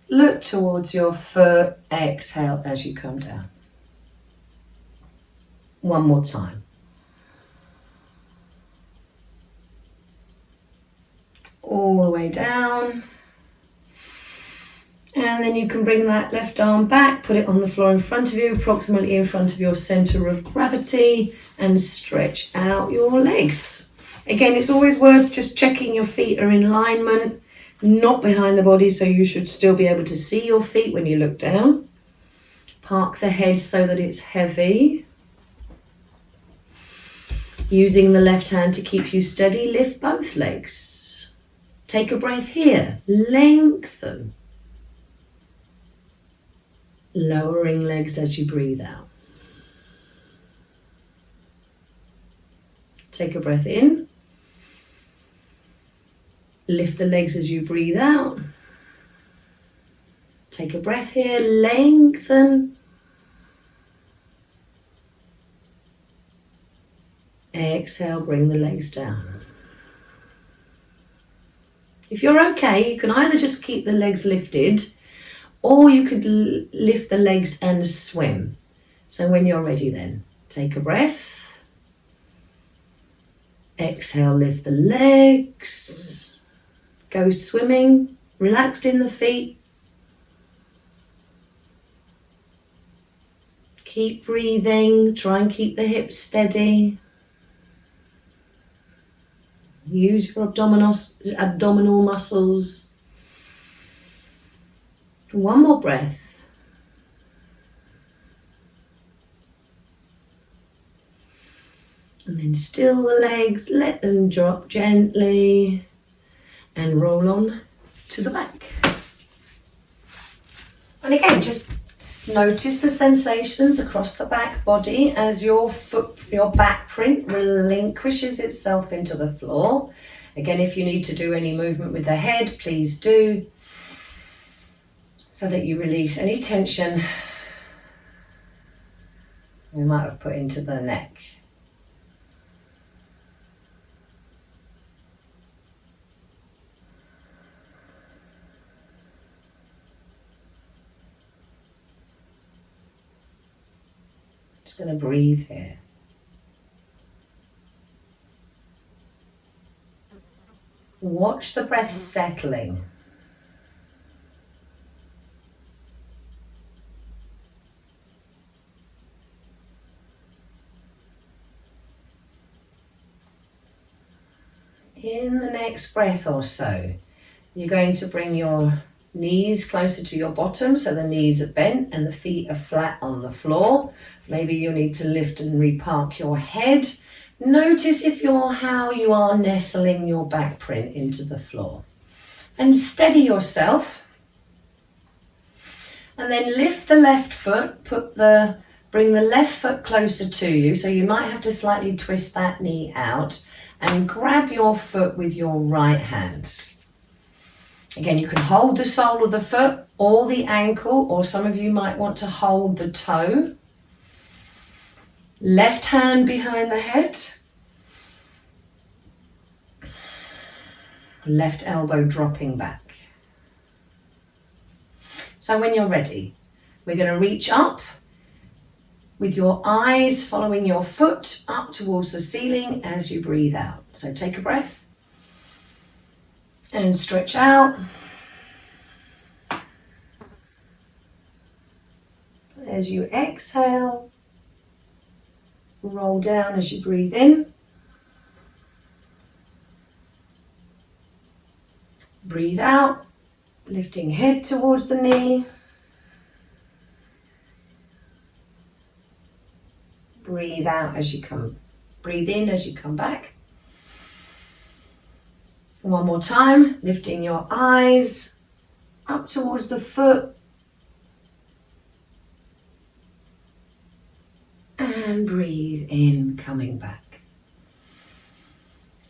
Look towards your foot. Exhale as you come down. One more time. All the way down. And then you can bring that left arm back, put it on the floor in front of you, approximately in front of your center of gravity, and stretch out your legs. Again, it's always worth just checking your feet are in alignment, not behind the body, so you should still be able to see your feet when you look down. Park the head so that it's heavy. Using the left hand to keep you steady, lift both legs. Take a breath here, lengthen. Lowering legs as you breathe out. Take a breath in. Lift the legs as you breathe out. Take a breath here, lengthen. Exhale, bring the legs down. If you're okay, you can either just keep the legs lifted or you could lift the legs and swim. So when you're ready then, take a breath. Exhale, lift the legs. Go swimming, relaxed in the feet. Keep breathing, try and keep the hips steady. Use your abdominal muscles. One more breath. And then still the legs, let them drop gently and roll on to the back. And again, just notice the sensations across the back body as your back print relinquishes itself into the floor. Again, if you need to do any movement with the head, please do, so that you release any tension we might have put into the neck. Just going to breathe here. Watch the breath settling. In the next breath or so, you're going to bring your knees closer to your bottom so the knees are bent and the feet are flat on the floor. Maybe you'll need to lift and repark your head. Notice how you are nestling your back print into the floor. And steady yourself. And then lift the left foot, bring the left foot closer to you. So you might have to slightly twist that knee out and grab your foot with your right hand. Again, you can hold the sole of the foot or the ankle, or some of you might want to hold the toe. Left hand behind the head. Left elbow dropping back. So when you're ready, we're going to reach up with your eyes following your foot up towards the ceiling as you breathe out. So take a breath and stretch out. As you exhale, roll down as you breathe in. Breathe out, lifting head towards the knee. Breathe out as you come. Breathe in as you come back. One more time, lifting your eyes up towards the foot. And breathe in, coming back.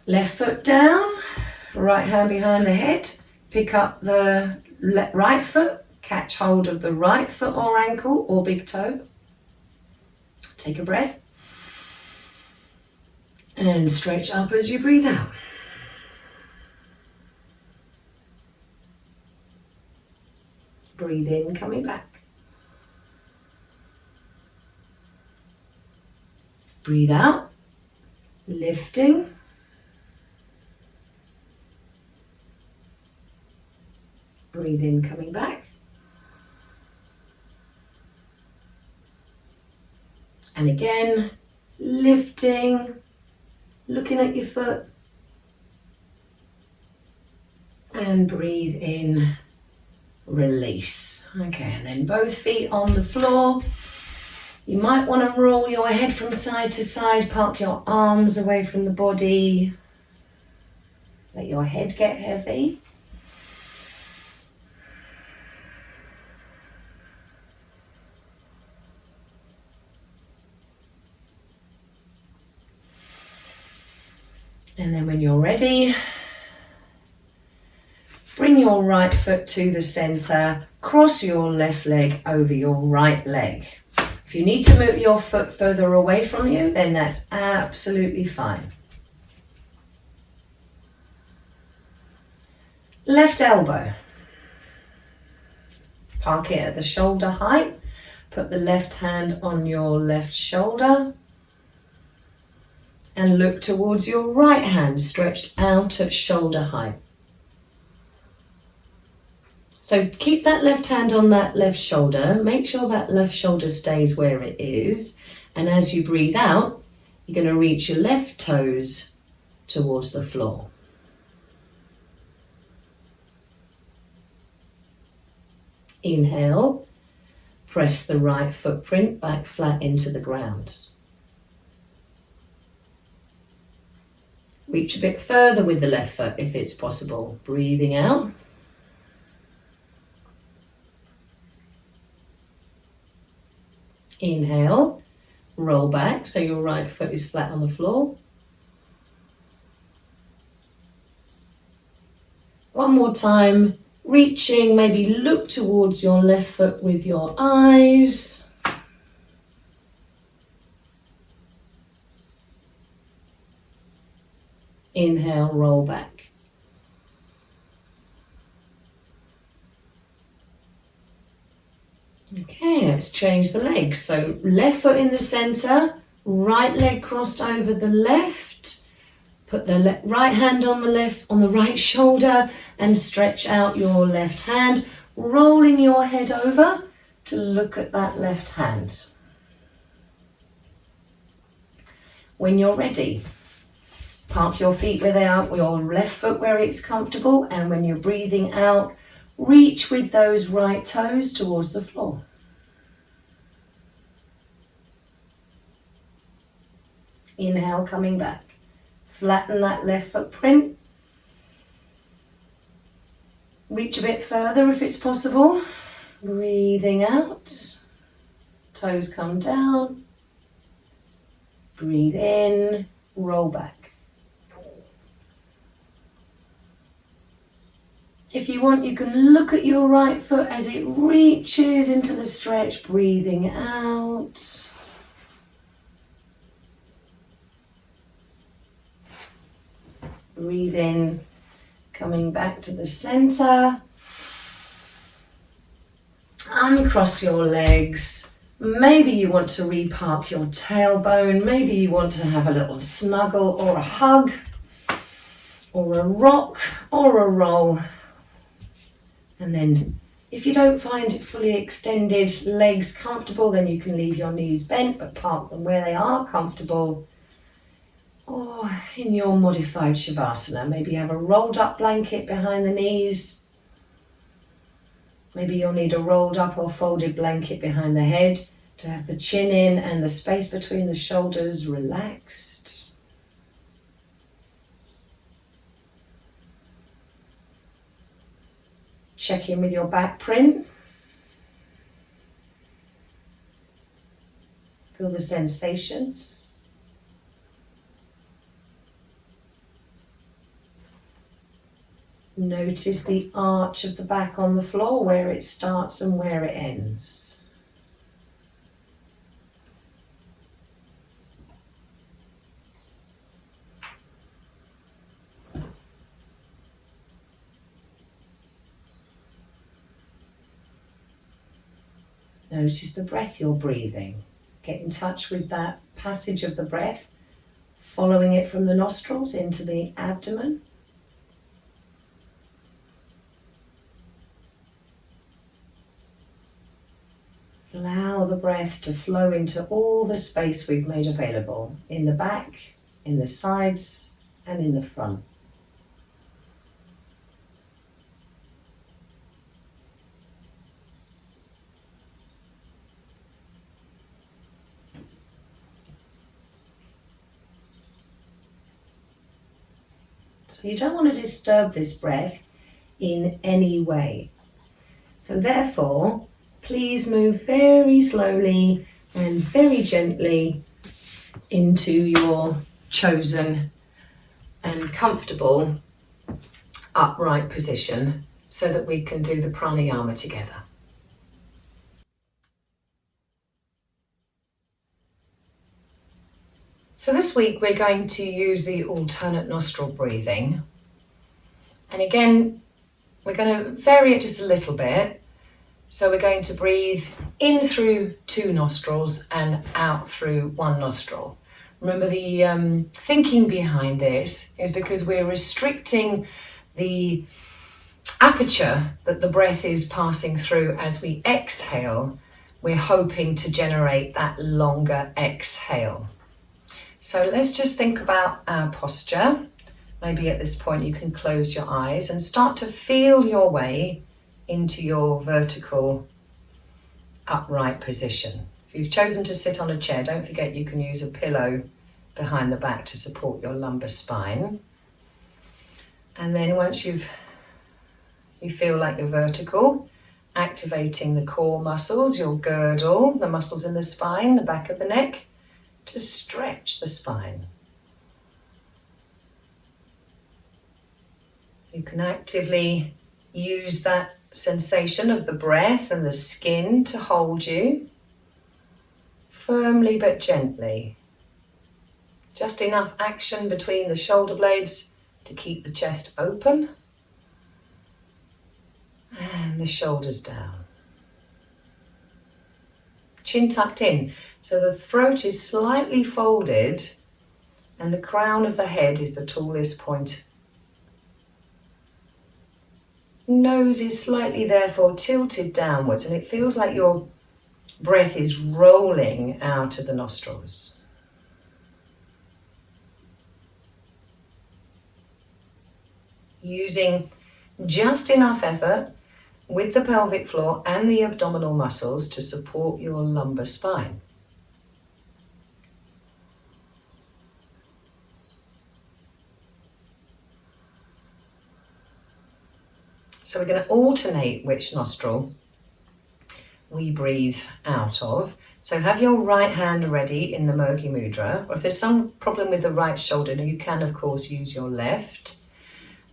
Left foot down, right hand behind the head. Pick up the right foot, catch hold of the right foot or ankle or big toe. Take a breath and stretch up as you breathe out. Breathe in, coming back. Breathe out, lifting. Breathe in, coming back. And again, lifting, looking at your foot. And breathe in, release. Okay, and then both feet on the floor. You might want to roll your head from side to side, park your arms away from the body. Let your head get heavy. And then when you're ready, bring your right foot to the center, cross your left leg over your right leg. If you need to move your foot further away from you, then that's absolutely fine. Left elbow. Park it at the shoulder height. Put the left hand on your left shoulder. And look towards your right hand, stretched out at shoulder height. So keep that left hand on that left shoulder. Make sure that left shoulder stays where it is. And as you breathe out, you're going to reach your left toes towards the floor. Inhale, press the right footprint back flat into the ground. Reach a bit further with the left foot if it's possible. Breathing out. Inhale, roll back so your right foot is flat on the floor. One more time, reaching, maybe look towards your left foot with your eyes. Inhale, roll back. Okay, let's change the legs. So left foot in the center, right leg crossed over the left. Put the right hand on the right shoulder and stretch out your left hand, rolling your head over to look at that left hand. When you're ready, Park your feet where they are, your left foot where it's comfortable, and when you're breathing out, reach with those right toes towards the floor. Inhale, coming back. Flatten that left footprint. Reach a bit further if it's possible. Breathing out. Toes come down. Breathe in, roll back. If you want, you can look at your right foot as it reaches into the stretch, breathing out. Breathe in, coming back to the center. Uncross your legs. Maybe you want to repark your tailbone. Maybe you want to have a little snuggle or a hug or a rock or a roll. And then if you don't find it fully extended, legs comfortable, then you can leave your knees bent but park them where they are comfortable. Or in your modified Shavasana, maybe have a rolled up blanket behind the knees. Maybe you'll need a rolled up or folded blanket behind the head to have the chin in and the space between the shoulders relaxed. Check in with your back print. Feel the sensations. Notice the arch of the back on the floor, where it starts and where it ends. Notice the breath you're breathing. Get in touch with that passage of the breath, following it from the nostrils into the abdomen. Allow the breath to flow into all the space we've made available, in the back, in the sides, and in the front. So you don't want to disturb this breath in any way. So therefore, please move very slowly and very gently into your chosen and comfortable upright position so that we can do the pranayama together. So this week we're going to use the alternate nostril breathing. And again, we're going to vary it just a little bit. So we're going to breathe in through 2 nostrils and out through 1 nostril. Remember, the thinking behind this is because we're restricting the aperture that the breath is passing through as we exhale. We're hoping to generate that longer exhale. So let's just think about our posture. Maybe at this point you can close your eyes and start to feel your way into your vertical upright position. If you've chosen to sit on a chair, don't forget you can use a pillow behind the back to support your lumbar spine. And then once you feel like you're vertical, activating the core muscles, your girdle, the muscles in the spine, the back of the neck, to stretch the spine. You can actively use that sensation of the breath and the skin to hold you firmly but gently. Just enough action between the shoulder blades to keep the chest open and the shoulders down. Chin tucked in, so the throat is slightly folded and the crown of the head is the tallest point. Nose is slightly therefore tilted downwards, and it feels like your breath is rolling out of the nostrils. using just enough effort with the pelvic floor and the abdominal muscles to support your lumbar spine. So we're going to alternate which nostril we breathe out of. So have your right hand ready in the Murgi Mudra, or if there's some problem with the right shoulder, you can of course use your left,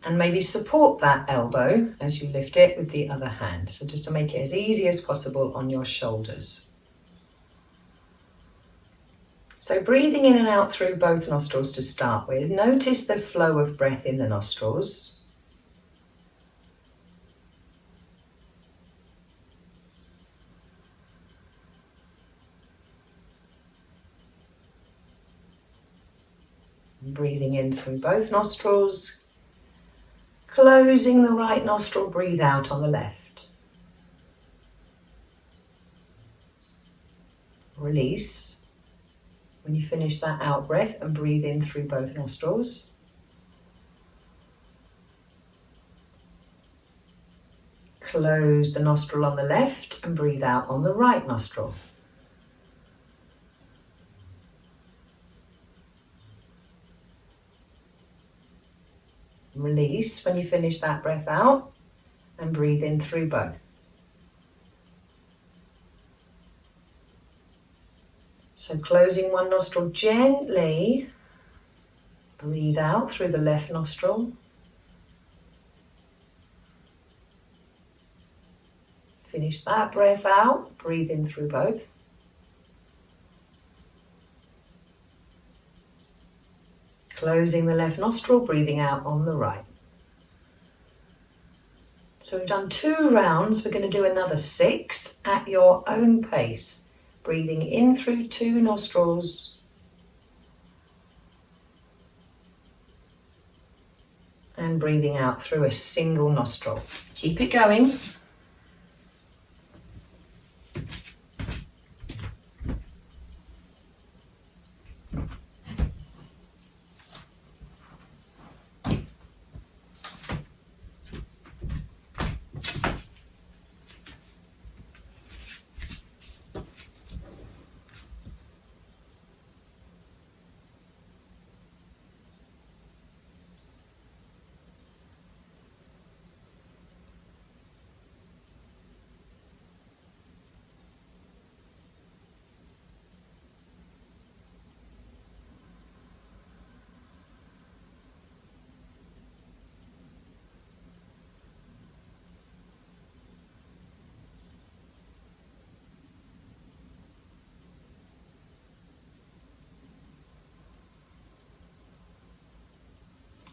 and maybe support that elbow as you lift it with the other hand. So just to make it as easy as possible on your shoulders. So breathing in and out through both nostrils to start with. Notice the flow of breath in the nostrils. Breathing in through both nostrils, closing the right nostril, breathe out on the left. Release when you finish that out breath and breathe in through both nostrils. Close the nostril on the left and breathe out on the right nostril. Release when you finish that breath out and breathe in through both. So closing one nostril gently, breathe out through the left nostril. Finish that breath out, breathe in through both. Closing the left nostril, breathing out on the right. So we've done 2 rounds. We're going to do another 6 at your own pace. Breathing in through 2 nostrils. And breathing out through a single nostril. Keep it going.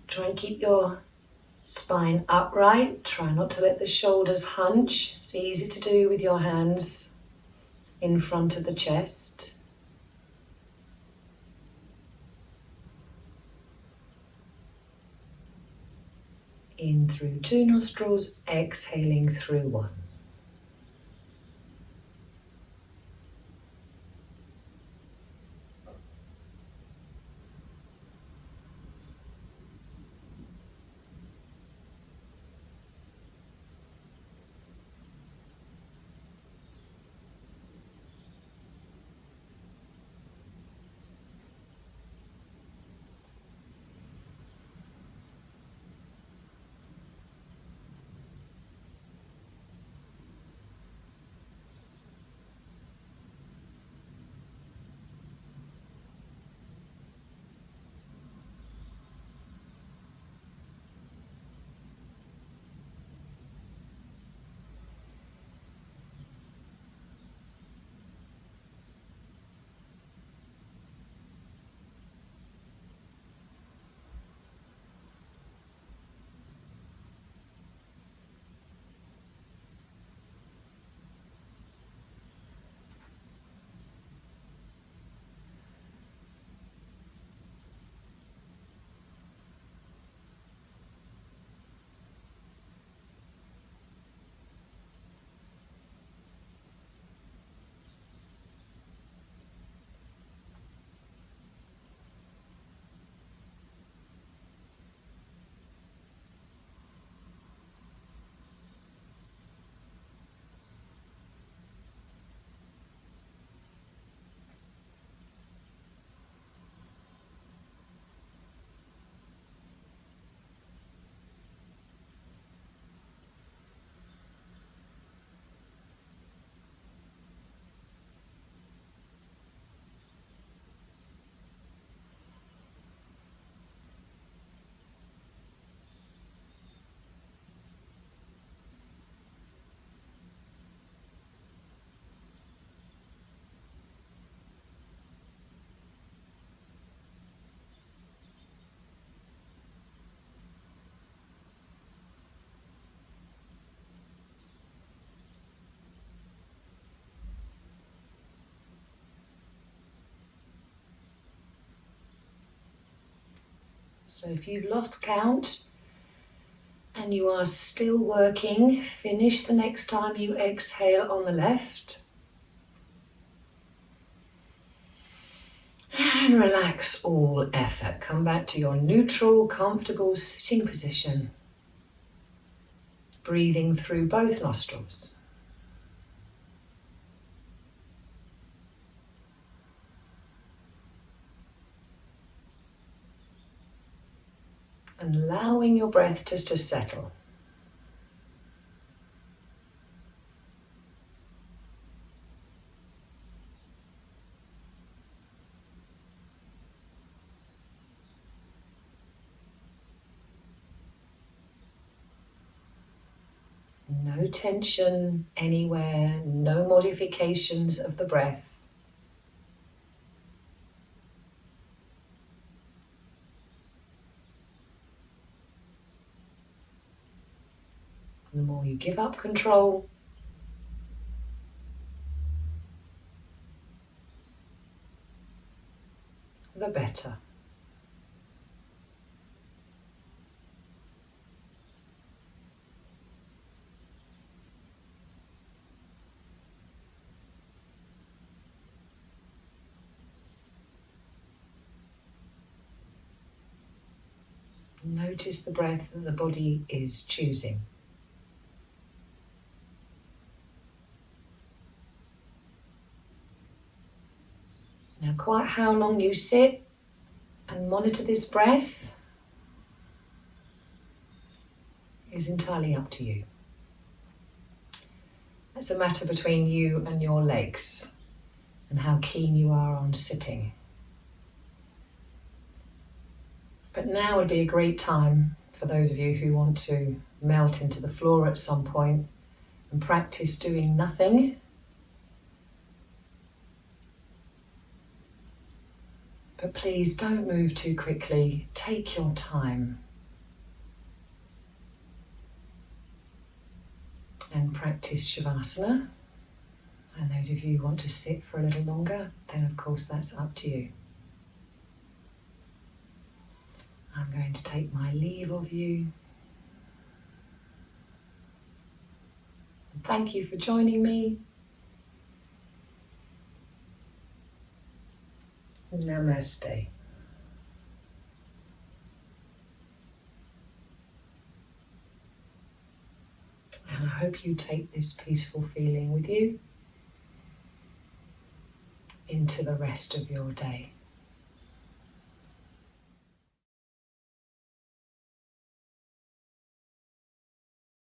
Try and keep your spine upright. Try not to let the shoulders hunch. It's easy to do with your hands in front of the chest. In through 2 nostrils, exhaling through 1. So if you've lost count and you are still working, finish the next time you exhale on the left. And relax all effort. Come back to your neutral, comfortable sitting position. Breathing through both nostrils. And allowing your breath just to settle. No tension anywhere, no modifications of the breath. The more you give up control, the better. Notice the breath that the body is choosing. Now, quite how long you sit and monitor this breath is entirely up to you. That's a matter between you and your legs and how keen you are on sitting. But now would be a great time for those of you who want to melt into the floor at some point and practice doing nothing. But please don't move too quickly. Take your time. And practice Shavasana. And those of you who want to sit for a little longer, then of course that's up to you. I'm going to take my leave of you. Thank you for joining me. Namaste. And I hope you take this peaceful feeling with you into the rest of your day.